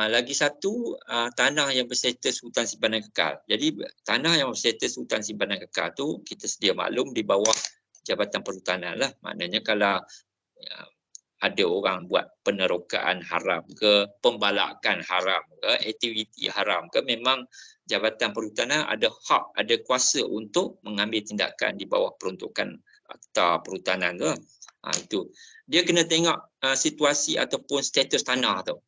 Lagi satu, tanah yang berstatus hutan simpanan kekal. Jadi tanah yang berstatus hutan simpanan kekal tu kita sedia maklum di bawah Jabatan Perhutanan lah. Maknanya kalau ada orang buat penerokaan haram ke, pembalakan haram ke, aktiviti haram ke, memang Jabatan Perhutanan ada hak, ada kuasa untuk mengambil tindakan di bawah peruntukan Akta Perhutanan tu. Itu. Dia kena tengok situasi ataupun status tanah tu.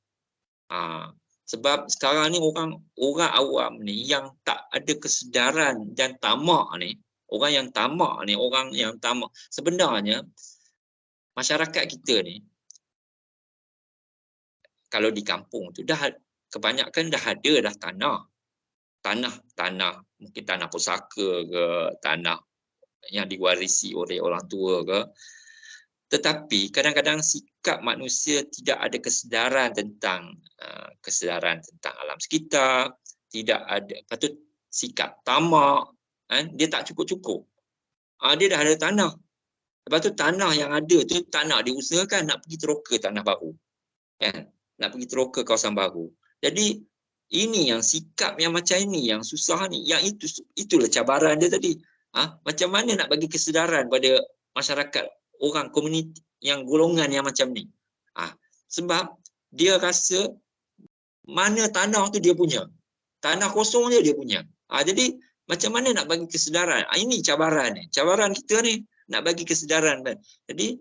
Sebab sekarang ni orang awam ni yang tak ada kesedaran dan tamak ni, orang yang tamak. Sebenarnya masyarakat kita ni kalau di kampung tu dah kebanyakan dah ada dah tanah mungkin tanah pusaka ke, tanah yang diwarisi oleh orang tua ke, tetapi kadang-kadang sikap manusia tidak ada kesedaran tentang alam sekitar, tidak ada, patut sikap tamak, dia tak cukup-cukup. Dia dah ada tanah. Lepas tu tanah yang ada tu tak nak diusahakan, nak pergi teroka tanah baru. Kan? Nak pergi teroka kawasan baru. Jadi ini yang sikap yang macam ini yang susah ni, yang itulah cabaran dia tadi. Macam mana nak bagi kesedaran pada masyarakat, orang komuniti yang golongan yang macam ni. Sebab dia rasa mana tanah tu dia punya. Tanah kosong dia punya. Jadi macam mana nak bagi kesedaran? Ini cabaran ni. Cabaran kita ni nak bagi kesedaran. Jadi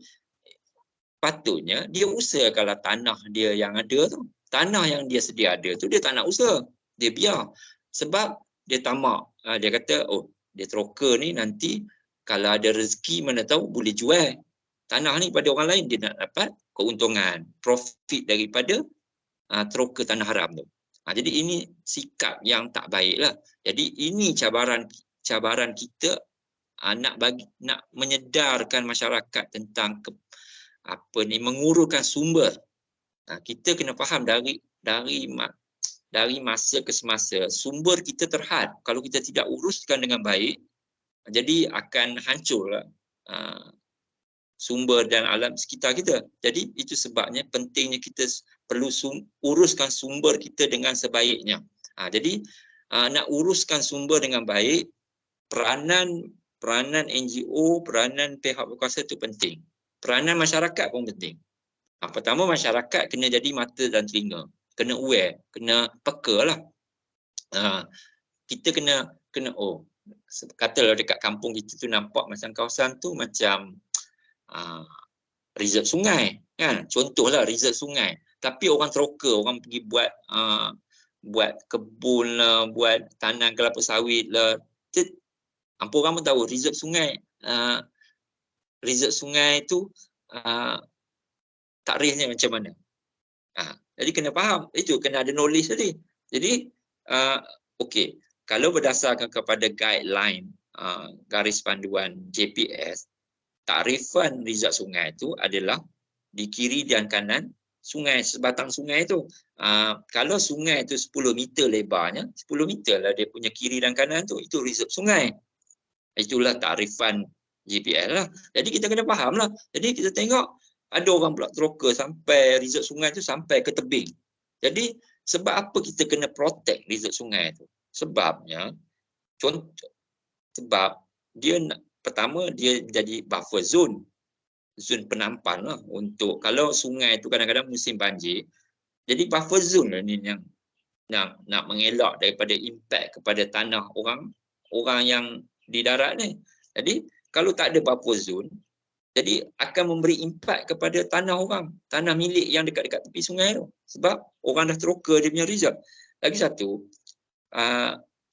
patutnya dia usahakanlah tanah dia yang ada tu. Tanah yang dia sedia ada tu dia tak nak usaha. Dia biar. Sebab dia tamak. Dia kata, oh dia teroka ni nanti kalau ada rezeki mana tahu boleh jual tanah ni pada orang lain, dia nak dapat keuntungan, profit daripada teroka tanah haram tu. Jadi ini sikap yang tak baik lah. Jadi ini cabaran kita nak menyedarkan masyarakat tentang menguruskan sumber. Kita kena faham dari masa ke semasa sumber kita terhad. Kalau kita tidak uruskan dengan baik, jadi akan hancurlah sumber dan alam sekitar kita. Jadi itu sebabnya pentingnya kita perlu uruskan sumber kita dengan sebaiknya. Jadi nak uruskan sumber dengan baik, peranan NGO, peranan pihak berkuasa itu penting. Peranan masyarakat pun penting. Pertama, masyarakat kena jadi mata dan telinga, kena aware, kena peka lah. Kita kena katalah dekat kampung kita tu nampak macam kawasan tu macam reserve sungai kan, contohlah reserve sungai, tapi orang teroka, orang pergi buat kebun lah, buat tanam kelapa sawit lah. Apa orang pun tahu reserve sungai tu takrifnya macam mana. Jadi kena faham, itu kena ada knowledge tadi. Jadi okey, kalau berdasarkan kepada guideline garis panduan JPS, takrifan reserve sungai itu adalah di kiri dan kanan sungai, sebatang sungai itu. Kalau sungai itu 10 meter lebarnya, 10 meter lah dia punya kiri dan kanan tu, itu reserve sungai. Itulah takrifan JPS lah. Jadi kita kena faham lah. Jadi kita tengok ada orang pula teroka sampai reserve sungai tu sampai ke tebing. Jadi sebab apa kita kena protect reserve sungai tu? Sebabnya, sebab dia pertama dia jadi buffer zone penampan lah untuk kalau sungai tu kadang-kadang musim banjir, jadi buffer zone lah ni yang nak mengelak daripada impact kepada tanah orang yang di darat ni. Jadi kalau tak ada buffer zone, jadi akan memberi impact kepada tanah orang, tanah milik yang dekat-dekat tepi sungai tu, sebab orang dah teroka dia punya reserve. Lagi satu,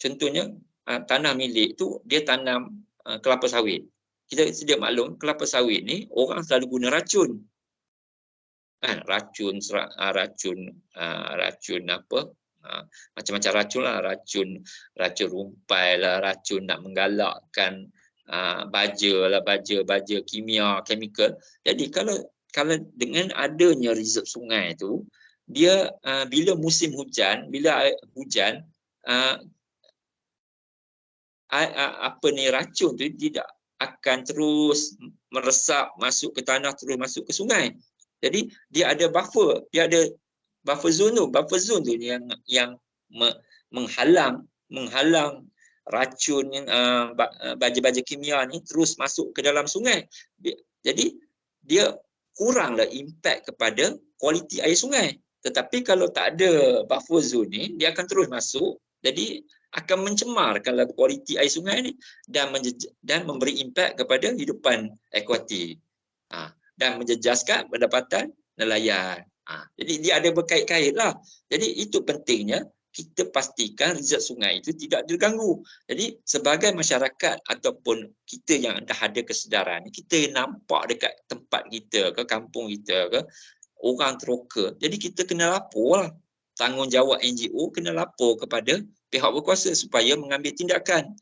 contohnya tanah milik tu dia tanam kelapa sawit. Kita sedia maklum kelapa sawit ni orang selalu guna racun. Racun apa? Macam-macam racun lah, racun rumpai lah, racun nak menggalakkan baja kimia, chemical. Jadi kalau dengan adanya reserve sungai tu, dia bila musim hujan, bila hujan racun tu tidak akan terus meresap masuk ke tanah, terus masuk ke sungai. Jadi dia ada buffer, dia ada buffer zone tu. Buffer zone tu yang menghalang racun baja-baja kimia ni terus masuk ke dalam sungai. Jadi dia kuranglah impact kepada kualiti air sungai. Tetapi kalau tak ada buffer zone ni, dia akan terus masuk. Jadi akan mencemarkan kualiti air sungai ni dan memberi impak kepada hidupan akuatik dan menjejaskan pendapatan nelayan. Jadi dia ada berkait-kait lah. Jadi itu pentingnya kita pastikan reserve sungai itu tidak terganggu. Jadi sebagai masyarakat ataupun kita yang dah ada kesedaran, kita nampak dekat tempat kita ke kampung kita ke orang teroka. Jadi kita kena lapor lah. Tanggungjawab NGO kena lapor kepada pihak berkuasa supaya mengambil tindakan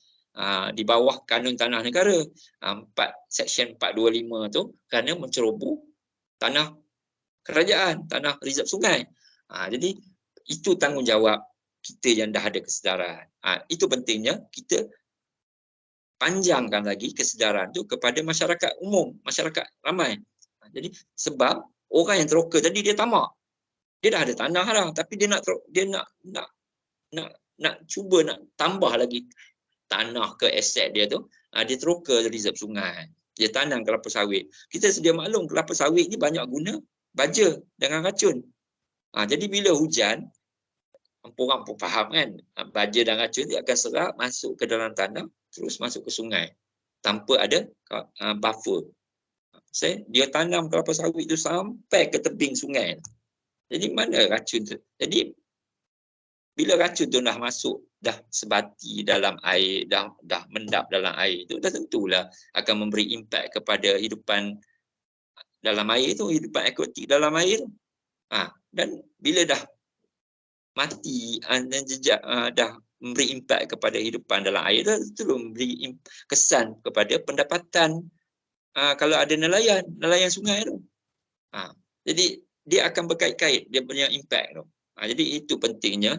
di bawah Kanun Tanah Negara Seksyen 425 tu, kerana menceroboh tanah kerajaan, tanah reserve sungai. Jadi itu tanggungjawab kita yang dah ada kesedaran. Itu pentingnya kita panjangkan lagi kesedaran tu kepada masyarakat umum, masyarakat ramai. Jadi sebab orang yang teroka tadi dia tamak. Dia dah ada tanah dah, tapi dia nak cuba nak tambah lagi tanah ke aset dia tu. Dia teroka reserve sungai. Dia tanam kelapa sawit. Kita sedia maklum kelapa sawit ni banyak guna baja dengan racun. Jadi bila hujan, orang pun faham kan, baja dan racun dia akan serap masuk ke dalam tanah, terus masuk ke sungai tanpa ada buffer. Dia tanam kelapa sawit tu sampai ke tebing sungai. Jadi mana racun tu? Jadi bila racun tu dah masuk, dah sebati dalam air, dah mendap dalam air tu, dah tentulah akan memberi impak kepada hidupan dalam air tu, hidupan akuatik dalam air tu. Dan bila dah mati dan jejak dah memberi impak kepada hidupan dalam air tu memberi kesan kepada pendapatan kalau ada nelayan sungai tu. Jadi dia akan berkait-kait dia punya impak tu. Jadi itu pentingnya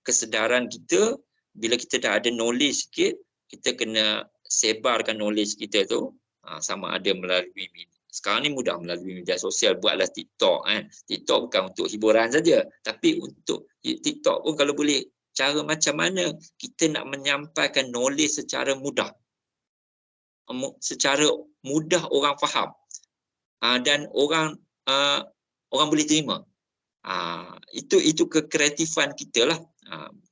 kesedaran kita. Bila kita dah ada knowledge sikit, kita kena sebarkan knowledge kita tu, sama ada melalui media. Sekarang ni mudah melalui media sosial, buatlah TikTok kan. TikTok bukan untuk hiburan saja, tapi untuk TikTok pun kalau boleh cara macam mana kita nak menyampaikan knowledge secara mudah. Secara mudah orang faham. Dan orang boleh terima. Itu kekreatifan kita lah.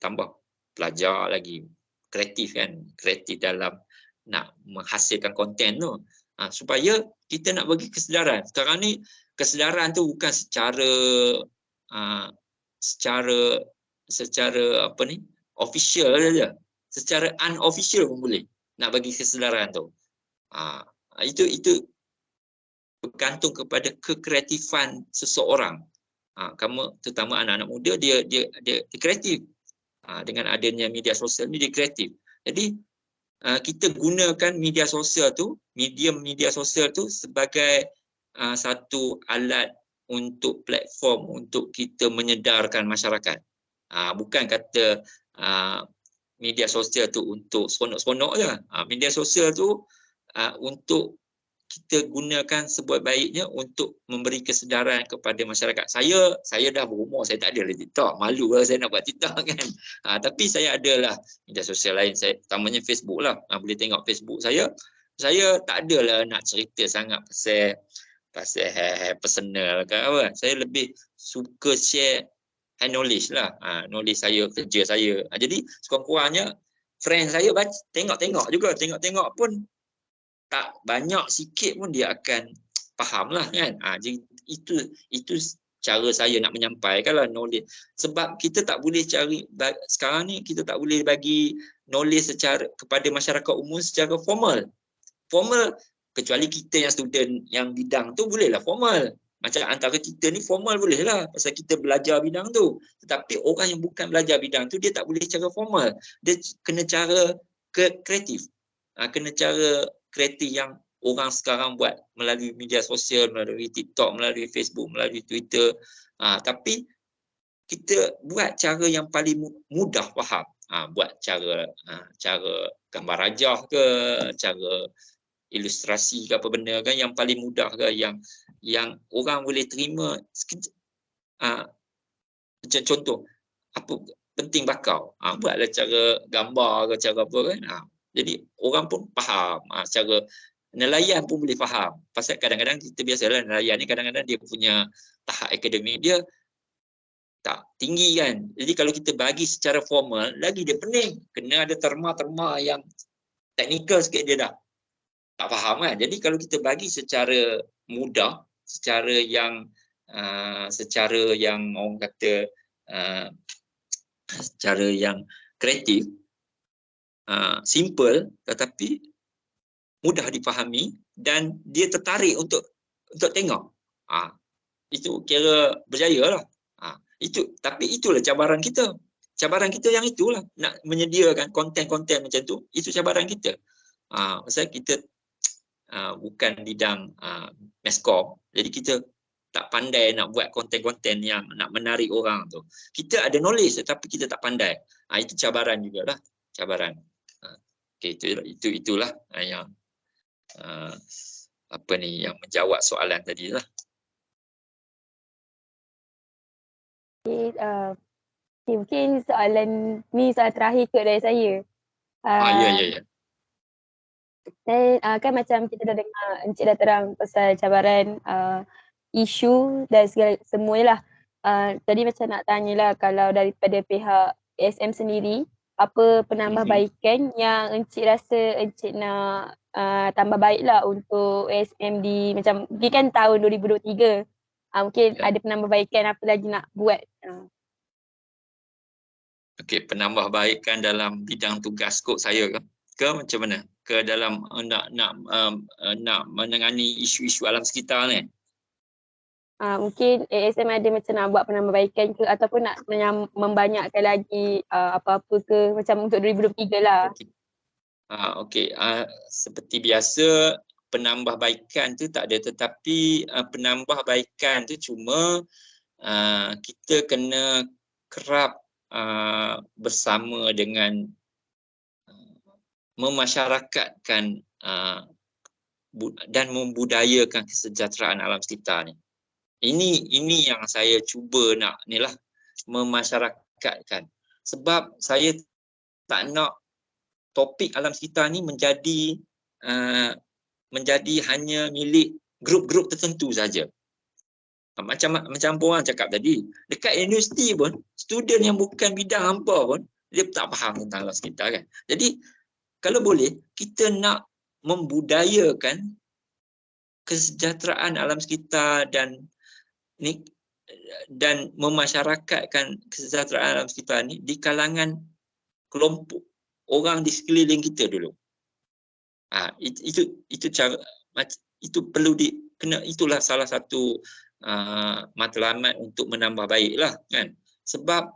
Tambah belajar lagi kreatif kan, kreatif dalam nak menghasilkan konten tu. Supaya kita nak bagi kesedaran. Sekarang ni kesedaran tu bukan secara apa ni, official saja. Secara unofficial pun boleh nak bagi kesedaran tu. Itu bergantung kepada kekreatifan seseorang. Kamu terutama anak-anak muda dia kreatif. Dengan adanya media sosial ni dia kreatif. Jadi kita gunakan media sosial tu, medium media sosial tu sebagai satu alat untuk platform untuk kita menyedarkan masyarakat. Bukan kata media sosial tu untuk seronok-seronok je. Media sosial tu untuk kita gunakan sebaik-baiknya untuk memberi kesedaran kepada masyarakat. Saya dah berumur, saya tak ada lagi TikTok. Malu lah saya nak buat TikTok kan. Tapi saya adalah media sosial lain. Saya utamanya Facebook lah. Boleh tengok Facebook saya. Saya tak adalah nak cerita sangat pasal personal ke apa. Saya lebih suka share knowledge lah. Knowledge saya, kerja saya. Jadi sekurang-kurangnya friend saya tengok-tengok juga. Tengok-tengok pun tak banyak sikit pun dia akan faham lah kan. Jadi itu cara saya nak menyampaikan lah knowledge. Sebab kita tak boleh sekarang ni kita tak boleh bagi knowledge secara kepada masyarakat umum secara formal. Kecuali kita yang student yang bidang tu bolehlah formal. Macam antara kita ni formal bolehlah pasal kita belajar bidang tu. Tetapi orang yang bukan belajar bidang tu dia tak boleh cara formal. Dia kena cara kreatif. Kena cara kreatif yang orang sekarang buat melalui media sosial, melalui TikTok, melalui Facebook, melalui Twitter. Tapi kita buat cara yang paling mudah faham. Buat cara gambar rajah ke, cara ilustrasi ke apa benda kan yang paling mudah ke, yang orang boleh terima. Macam contoh, apa penting bakau. Buatlah cara gambar ke cara apa kan. Jadi orang pun faham. Secara nelayan pun boleh faham. Pasal kadang-kadang kita biasalah nelayan ni kadang-kadang dia punya tahap akademik dia tak tinggi kan. Jadi kalau kita bagi secara formal, lagi dia pening. Kena ada terma-terma yang teknikal sikit dia dah tak faham kan. Jadi kalau kita bagi secara mudah, secara yang orang kata secara yang kreatif, simple tetapi mudah difahami dan dia tertarik untuk tengok. Itu kira berjaya lah. Tapi itulah cabaran kita. Cabaran kita yang itulah nak menyediakan konten-konten macam tu. Itu cabaran kita. Pasal kita bukan bidang meskom. Jadi kita tak pandai nak buat konten-konten yang nak menarik orang tu. Kita ada knowledge tetapi kita tak pandai. Itu cabaran jugalah. Cabaran. Itulah yang yang menjawab soalan tadi lah. Mungkin soalan terakhir kot dari saya. Ya. Dan kan macam kita dah dengar Encik dah terang pasal cabaran, isu dan semualah. Jadi macam nak tanyalah kalau daripada pihak ASM sendiri, apa penambahbaikan yang Encik rasa Encik nak tambah baiklah untuk ASM di macam mungkin kan tahun 2023. Mungkin ada penambahbaikan apa lagi nak buat. Okey, penambahbaikan dalam bidang tugas kod saya ke macam mana? Ke dalam nak menangani isu-isu alam sekitar ni. Mungkin ASM ada macam nak buat penambahbaikan ke ataupun nak membanyakkan lagi apa-apa ke macam untuk 2023 lah. Okey, seperti biasa penambahbaikan tu tak ada, tetapi penambahbaikan tu cuma kita kena kerap bersama dengan memasyarakatkan dan membudayakan kesejahteraan alam sekitar ni. Ini yang saya cuba nak memasyarakatkan. Sebab saya tak nak topik alam sekitar ni menjadi hanya milik grup-grup tertentu saja. Macam orang cakap tadi, dekat universiti pun student yang bukan bidang hampa pun dia tak faham tentang alam sekitar kan. Jadi kalau boleh kita nak membudayakan kesejahteraan alam sekitar dan memasyarakatkan kesejahteraan alam sekitar ni di kalangan kelompok orang di sekeliling kita dulu. Itu cara, itu perlu itulah salah satu matlamat untuk menambah baiklah kan. Sebab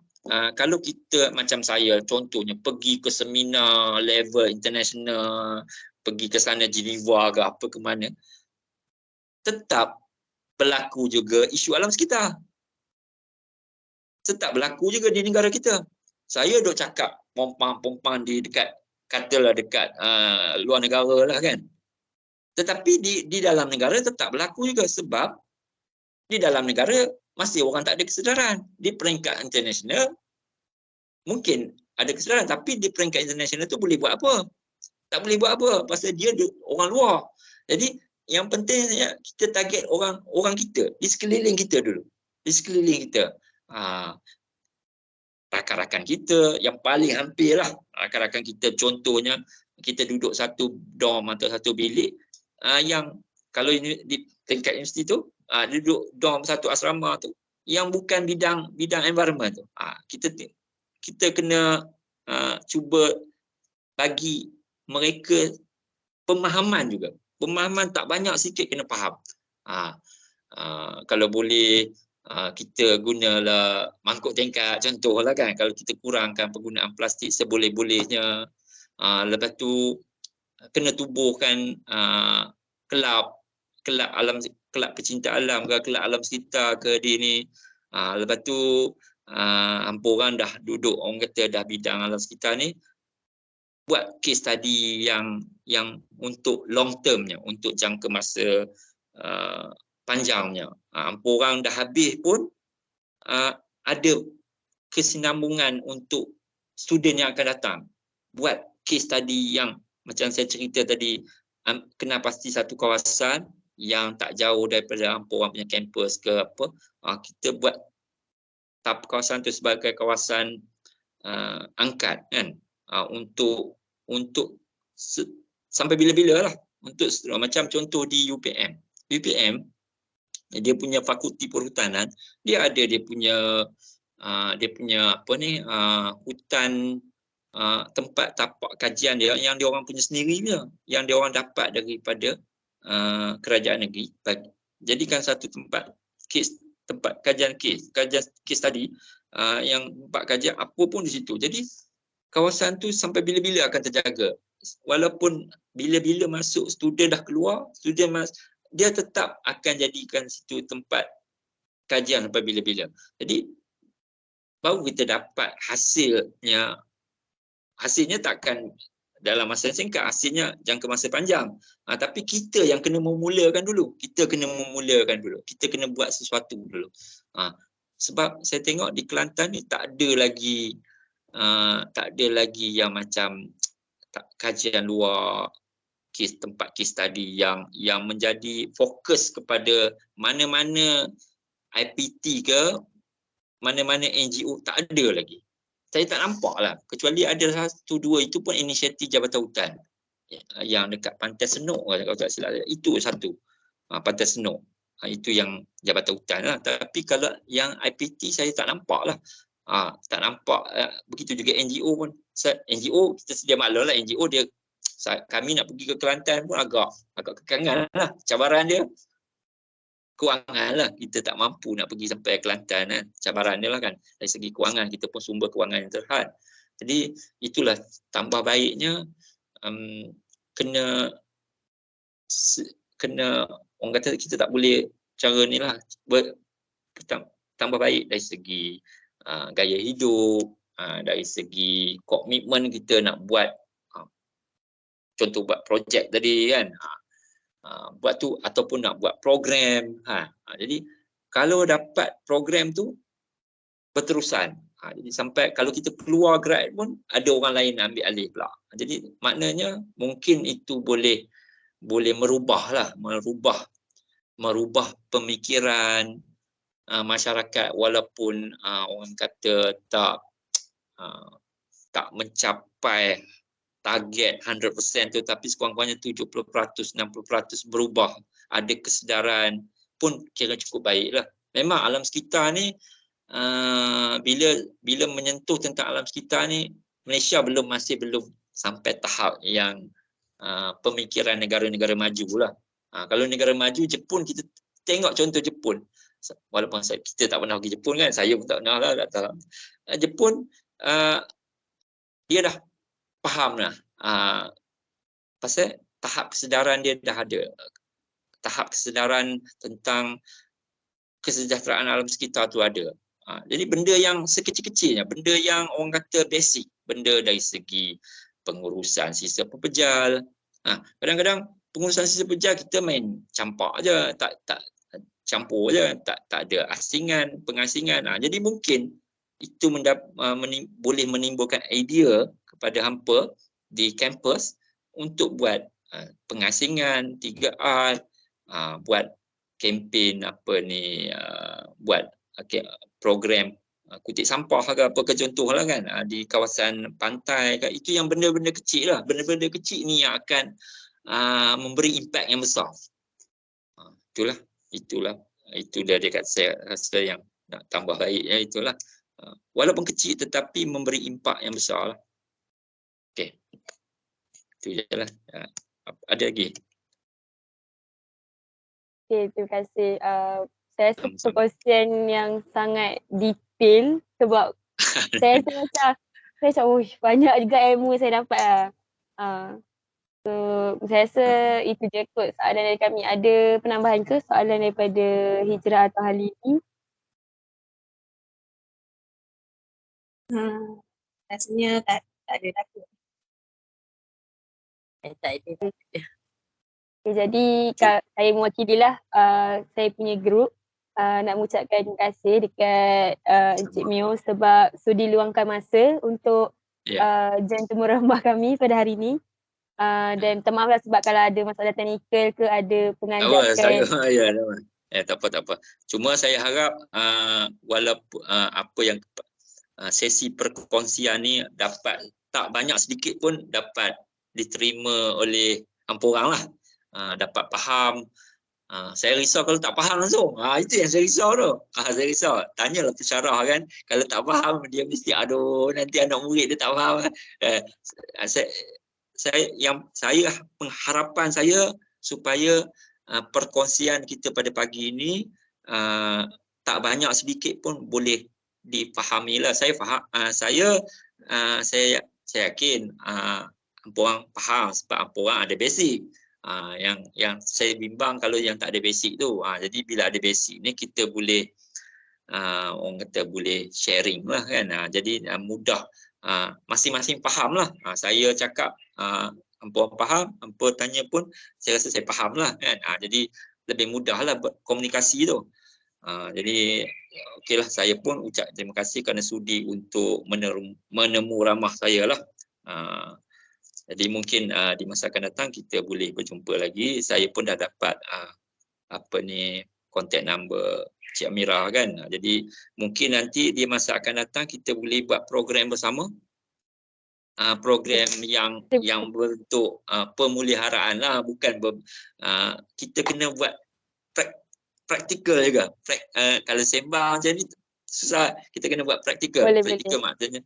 kalau kita macam saya contohnya pergi ke seminar level international, pergi ke sana Geneva ke apa ke mana, tetap berlaku juga isu alam sekitar. Tetap berlaku juga di negara kita. Saya duk cakap pompang di dekat, katalah dekat luar negara lah kan. Tetapi di dalam negara tetap berlaku juga, sebab di dalam negara masih orang tak ada kesedaran. Di peringkat international mungkin ada kesedaran, tapi di peringkat international tu boleh buat apa? Tak boleh buat apa pasal dia orang luar. Jadi yang penting kita target orang kita di sekeliling kita dulu. Di sekeliling kita. Rakan-rakan kita yang paling hampir lah, rakan-rakan kita, contohnya kita duduk satu dorm atau satu bilik, yang kalau di tingkat universiti tu duduk dorm satu asrama tu yang bukan bidang environment tu, kita kena cuba bagi mereka pemahaman juga. Pemahaman tak banyak, sikit kena faham. Kalau boleh kita gunalah mangkuk tingkat contohlah kan, kalau kita kurangkan penggunaan plastik seboleh-bolehnya. Lepas tu kena tubuhkan kelab pecinta alam ke, kelab alam sekitar ke di ni. Lepas tu hampa orang dah duduk, orang kata dah bidang alam sekitar ni, buat case study yang untuk long termnya, untuk jangka masa panjangnya. Hampa orang dah habis pun ada kesinambungan untuk student yang akan datang. Buat case study yang macam saya cerita tadi, kena pasti satu kawasan yang tak jauh daripada hampa orang punya kampus ke apa, kita buat kawasan tu sebagai kawasan angkat kan, untuk sampai bila-bila lah, untuk macam contoh di UPM dia punya fakulti perhutanan, dia punya apa ni, hutan, tempat tapak kajian dia yang dia orang punya sendiri dia, yang dia orang dapat daripada kerajaan negeri. Jadikan satu tempat kajian case tadi, yang tempat kajian apa pun di situ. Jadi kawasan tu sampai bila-bila akan terjaga. Walaupun bila-bila masuk student dah keluar, dia tetap akan jadikan situ tempat kajian sampai bila-bila. Jadi baru kita dapat hasilnya takkan dalam masa yang singkat, hasilnya jangka masa panjang. Tapi kita yang kena memulakan dulu. Kita kena buat sesuatu dulu. Sebab saya tengok di Kelantan ni tak ada lagi yang macam kajian luar, tempat case study yang menjadi fokus kepada mana-mana IPT ke, mana-mana NGO, tak ada lagi. Saya tak nampak lah, kecuali ada satu dua, itu pun inisiatif Jabatan Hutan. yang dekat Pantai Senok kalau tak silap saya. Itu satu. Pantai Senok. Itu yang Jabatan Hutan lah. Tapi kalau yang IPT saya tak nampak lah. Tak nampak. Begitu juga NGO pun. NGO kita sedia maklum lah. NGO dia, kami nak pergi ke Kelantan pun agak kekangan lah. Cabaran dia kewangan lah. Kita tak mampu nak pergi sampai Kelantan kan. Cabaran dia lah kan. Dari segi kewangan, kita pun sumber kewangan yang terhad. Jadi itulah tambah baiknya kena orang kata kita tak boleh cara ni lah tambah baik dari segi gaya hidup, dari segi komitmen kita nak buat contoh buat projek tadi kan, buat tu ataupun nak buat program. Jadi kalau dapat program tu berterusan, jadi sampai kalau kita keluar grad pun ada orang lain nak ambil alih pula. Jadi maknanya mungkin itu boleh merubah pemikiran masyarakat, walaupun orang kata tak mencapai target 100% tu, tapi sekurang-kurangnya 70%, 60% berubah, ada kesedaran pun kira cukup baiklah. Memang alam sekitar ni bila menyentuh tentang alam sekitar ni, Malaysia masih belum sampai tahap yang pemikiran negara-negara maju lah. Kalau negara maju, Jepun, kita tengok contoh Jepun. Walaupun kita tak pernah pergi Jepun kan, saya pun tak pernah lah. Jepun, dia dah faham lah. Pasal tahap kesedaran dia dah ada. Tahap kesedaran tentang kesejahteraan alam sekitar tu ada. Jadi benda yang sekecil-kecilnya, benda yang orang kata basic, benda dari segi pengurusan sisa pepejal. Kadang-kadang pengurusan sisa pepejal kita main campak aja, tak campur aja, tak ada pengasingan. Jadi mungkin itu boleh menimbulkan idea kepada hampa di kampus untuk buat pengasingan 3R, buat kempen buat program kutip sampah ke apa ke contoh lah kan, di kawasan pantai kan. Itu yang benda-benda kecil lah. Benda-benda kecil ni yang akan memberi impak yang besar. Itulah itu dia kata saya rasa yang nak tambah baik ya, itulah. Walaupun kecil tetapi memberi impak yang besar lah. Okey. Itu je lah. Ada lagi? Okay, terima kasih. Saya rasa perkongsian yang sangat detail sebab saya rasa macam banyak juga ilmu saya dapat lah. So saya rasa itu je kot soalan dari kami. Ada penambahan ke soalan daripada Hijrah atau Halini? Rasanya tak ada takut. Tak ada. Okay, jadi saya mewakililah saya punya grup nak mengucapkan terima kasih dekat Encik Mio sebab sudi luangkan masa untuk join temu ramah kami pada hari ini. Dan minta maaf lah sebab kalau ada masalah teknikal ke ada penganjakan. Tak apa. Cuma saya harap walaupun apa yang sesi perkongsian ni dapat tak banyak sedikit pun dapat diterima oleh hampa orang lah. Dapat faham. Saya risau kalau tak faham langsung. Itu yang saya risau tu. Saya risau. Tanyalah pensyarah kan. Kalau tak faham dia mesti aduh nanti anak murid dia tak faham. Pengharapan saya supaya perkongsian kita pada pagi ini tak banyak sedikit pun boleh difahami lah. Saya faham. Saya yakin hampa orang faham sebab hampa orang ada basic. Yang saya bimbang kalau yang tak ada basic tu. Jadi bila ada basic ni kita boleh orang kata boleh sharing lah kan. Jadi mudah masing-masing faham lah. Saya cakap hampa faham, hampa tanya pun saya rasa saya faham lah kan. Jadi lebih mudah lah komunikasi tu. Jadi okeylah, saya pun ucap terima kasih kerana sudi untuk menemu ramah saya lah. Jadi mungkin di masa akan datang kita boleh berjumpa lagi. Saya pun dah dapat contact number Cik Amira kan. Jadi mungkin nanti di masa akan datang kita boleh buat program bersama. program yang bentuk pemuliharaan lah, bukan kita kena buat praktikal juga. Kalau sembang macam ni susah, kita kena buat praktikal. Praktikal maksudnya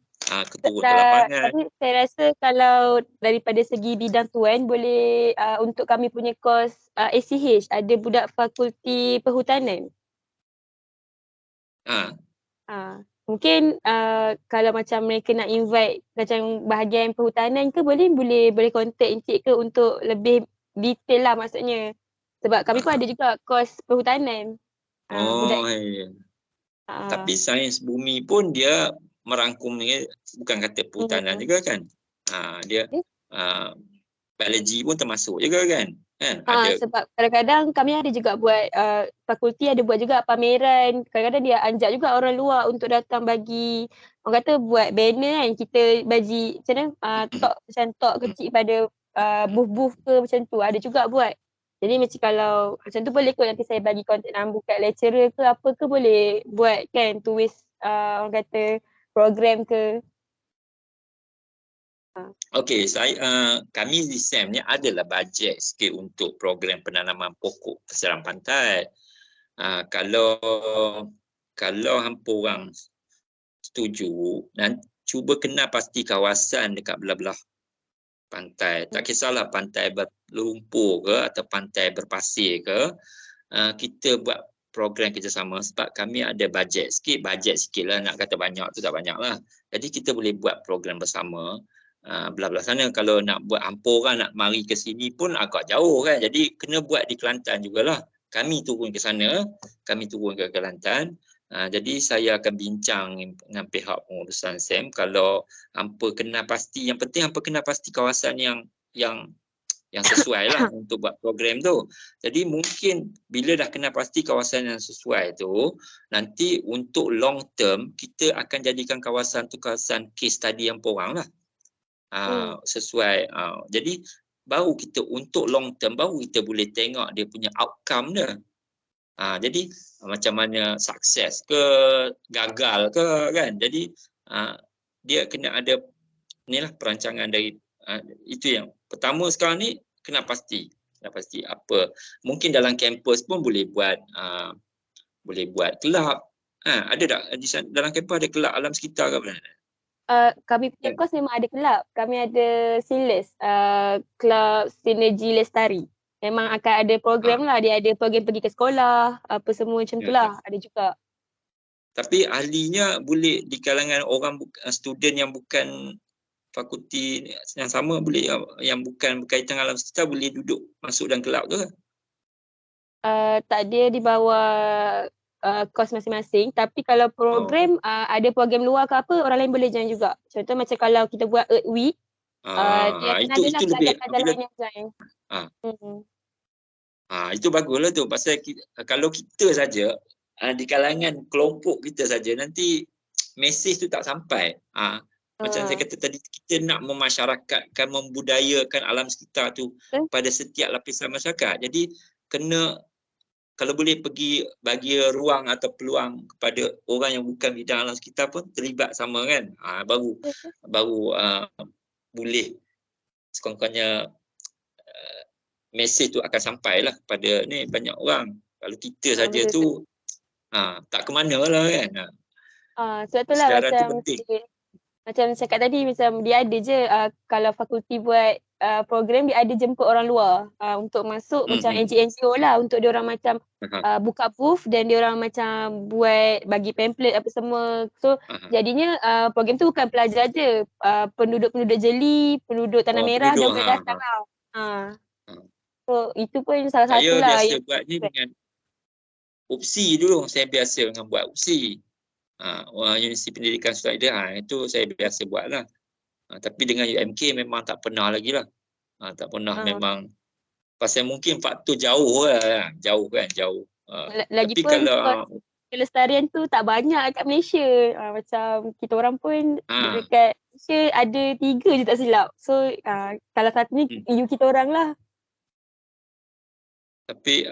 turun ke lapangan. Tapi saya rasa kalau daripada segi bidang tu kan, boleh untuk kami punya kos ACH ada budak fakulti perhutanan. Mungkin kalau macam mereka nak invite macam bahagian perhutanan ke, boleh contact Encik ke untuk lebih detail lah maksudnya. Sebab kami pun ada juga kos perhutanan. Tapi sains bumi pun dia merangkum ni, bukan kata perhutanan juga kan. Dia biologi pun termasuk juga kan. Sebab kadang-kadang kami ada juga buat fakulti ada buat juga pameran. Kadang-kadang dia anjak juga orang luar untuk datang bagi, orang kata buat banner kan, kita bagi macam mana talk kecil pada booth-booth ke macam tu, ada juga buat. Jadi macam kalau macam tu boleh kot nanti saya bagi contact number kat lecturer ke apa ke, boleh buat kan, tulis orang kata program ke. Okey, kami di SEM ni adalah bajet sikit untuk program penanaman pokok pesisir pantai. Kalau hampa orang setuju, dan cuba kenal pasti kawasan dekat belah-belah pantai. Tak kisahlah pantai berlumpur ke atau pantai berpasir ke, kita buat program kerjasama sebab kami ada bajet sikit lah, nak kata banyak tu tak banyak lah. Jadi kita boleh buat program bersama. Belah-belah sana, kalau nak buat hampa orang nak mari ke sini pun agak jauh kan, jadi kena buat di Kelantan jugalah. Kami turun ke sana, kami turun ke Kelantan. Jadi saya akan bincang dengan pihak pengurusan SEM. Kalau hampa kenal pasti, yang penting hampa kenal pasti kawasan yang sesuai lah untuk buat program tu. Jadi mungkin bila dah kenal pasti kawasan yang sesuai tu, nanti untuk long term kita akan jadikan kawasan tu kawasan case study hampa orang lah. Sesuai. Jadi baru kita untuk long term, baru kita boleh tengok dia punya outcome dia. Jadi macam mana sukses ke, gagal ke kan. Jadi dia kena ada inilah perancangan dari itu yang pertama sekarang ni, kena pasti apa. Mungkin dalam kampus pun boleh buat kelab. Ada tak dalam kampus ada kelab alam sekitar ke apa? Kami punya kos memang ada kelab. Kami ada SILES, Kelab Sinergi Lestari. Memang akan ada program lah. Dia ada program pergi ke sekolah, apa semua macam tu lah. Ada juga. Tapi ahlinya boleh di kalangan orang student yang bukan fakulti yang sama, boleh yang bukan berkaitan alam sekitar boleh duduk masuk dalam kelab tu ke? Tak, dia di bawah kos masing-masing. Tapi kalau program ada program luar ke apa, orang lain boleh join juga. Contoh macam kalau kita buat Earth Week, dia akan ada lah pelajar lain yang join. Itu baguslah tu. Pasal kalau kita saja di kalangan kelompok kita saja, nanti mesej tu tak sampai. Macam saya kata tadi, kita nak memasyarakatkan, membudayakan alam sekitar tu pada setiap lapisan masyarakat. Jadi kena, kalau boleh pergi bagi ruang atau peluang kepada orang yang bukan bidang alam sekitar pun terlibat sama kan. Baru boleh sekurang-kurangnya mesej tu akan sampailah kepada ni banyak orang. Kalau kita saja tu tak ke mana lah kan. Sebab itulah macam cakap tadi, macam dia ada je kalau fakulti buat program, dia ada jemput orang luar untuk masuk, macam NGO lah, untuk dia orang macam buka booth dan dia orang macam buat bagi pamphlet apa semua. So jadinya program tu bukan pelajar je, penduduk-penduduk jeli, penduduk Tanah Merah dia boleh datang lah. So itu pun salah satu lah. Saya biasa buat ni dengan opsi dulu. Saya biasa dengan buat opsi. Universiti Pendidikan Suhaida, itu saya biasa buat lah. Tapi dengan UMK memang tak pernah lagi lah. Tak pernah memang. Pasal mungkin faktor jauh lah. Jauh. Lagipun kalau kelestarian tu tak banyak kat Malaysia. Macam kita orang pun dekat Malaysia ada 3 je tak silap. So kalau satunya kita orang lah. Tapi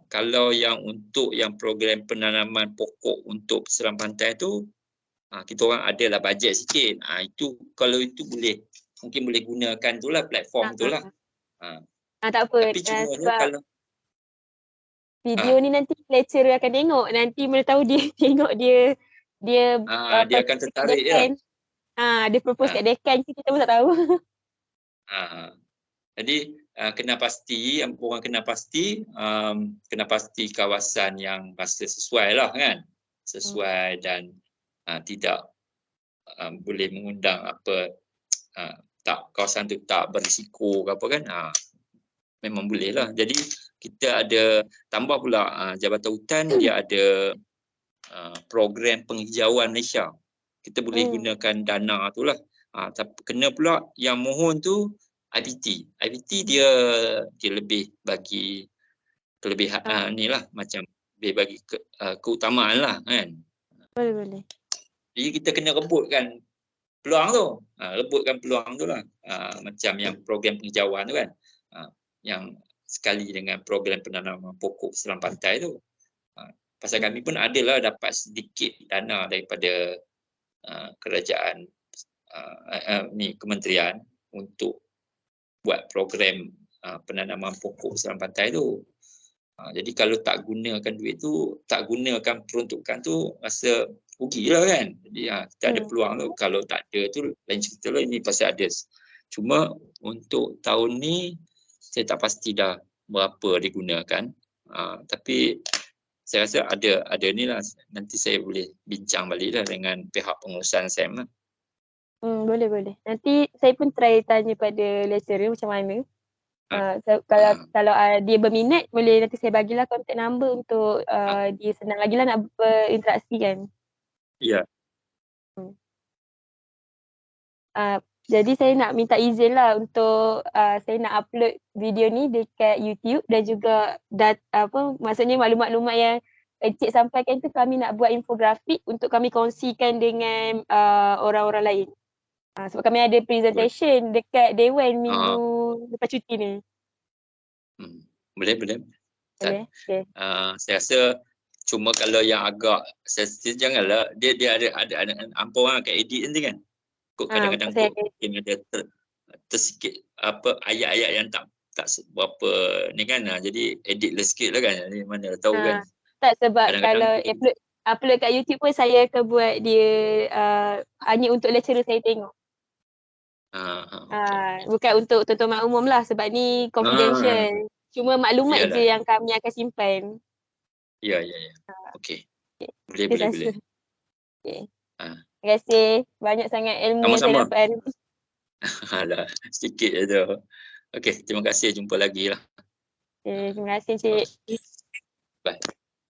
kalau yang untuk yang program penanaman pokok untuk pesisir pantai tu, kita orang adalah bajet sikit. Itu kalau itu boleh mungkin boleh gunakan tu lah, platform tu lah. Tak apa. Tapi cumanya Sebab kalau video ni nanti lecturer akan tengok. Nanti mana tahu dia tengok dia dia akan tertarik ya. Dia propose kat dekan, kita pun tak tahu. Jadi kena pasti, orang kena pasti kawasan yang rasa sesuai lah kan. Sesuai dan tidak boleh mengundang tak kawasan tu tak berisiko ke apa kan. Memang boleh lah. Jadi kita ada tambah pula Jabatan Hutan dia ada program penghijauan Malaysia. Kita boleh gunakan dana tu lah. Tapi kena pula yang mohon tu IPT. IPT dia lebih bagi kelebihan ni lah, macam lebih bagi keutamaan lah kan. Boleh. Jadi kita kena rebutkan peluang tu. Rebutkan peluang tu lah. Macam yang program penghijauan tu kan. Yang sekali dengan program penanaman pokok selang pantai tu. Pasal kami pun adalah dapat sedikit dana daripada kerajaan kementerian untuk buat program penanaman pokok selang pantai tu. Jadi kalau tak gunakan duit tu, tak gunakan peruntukan tu, rasa rugilah kan. Jadi kita ada peluang tu. Kalau tak ada tu lain cerita lah, ini pasti ada. Cuma untuk tahun ni saya tak pasti dah berapa digunakan. Tapi saya rasa ada ni lah. Nanti saya boleh bincang balik lah dengan pihak pengurusan SAM lah. Boleh. Nanti saya pun try tanya pada lecturer macam mana. Kalau dia berminat, boleh nanti saya bagilah contact number untuk dia senang lagi lah nak berinteraksi kan. Ya. Jadi saya nak minta izin lah untuk saya nak upload video ni dekat YouTube dan juga maksudnya maklumat-maklumat yang Encik sampaikan tu kami nak buat infografik untuk kami kongsikan dengan orang-orang lain. Sebab kami ada presentation dekat Dewan minggu lepas cuti ni. Boleh. Okay. Saya rasa cuma kalau yang agak sensitif janganlah dia ada apa orang akan edit nanti kan. Kadang-kadang mungkin ada tersikit ayat-ayat yang tak berapa ni kan. Jadi edit lah sikit lah kan. Mana tahu kan. Tak, sebab kalau upload kat YouTube pun saya akan buat dia hanya untuk lecturer saya tengok. Bukan untuk tontonan umum lah sebab ni confidential. Cuma maklumat je yang kami akan simpan. Ya. Okey. Boleh. Okay. Terima kasih. Banyak sangat ilmu yang saya dapat hari ni. Alah, sedikit je tu. Okey, terima kasih. Jumpa lagi lah. Terima kasih, Cik. Bye.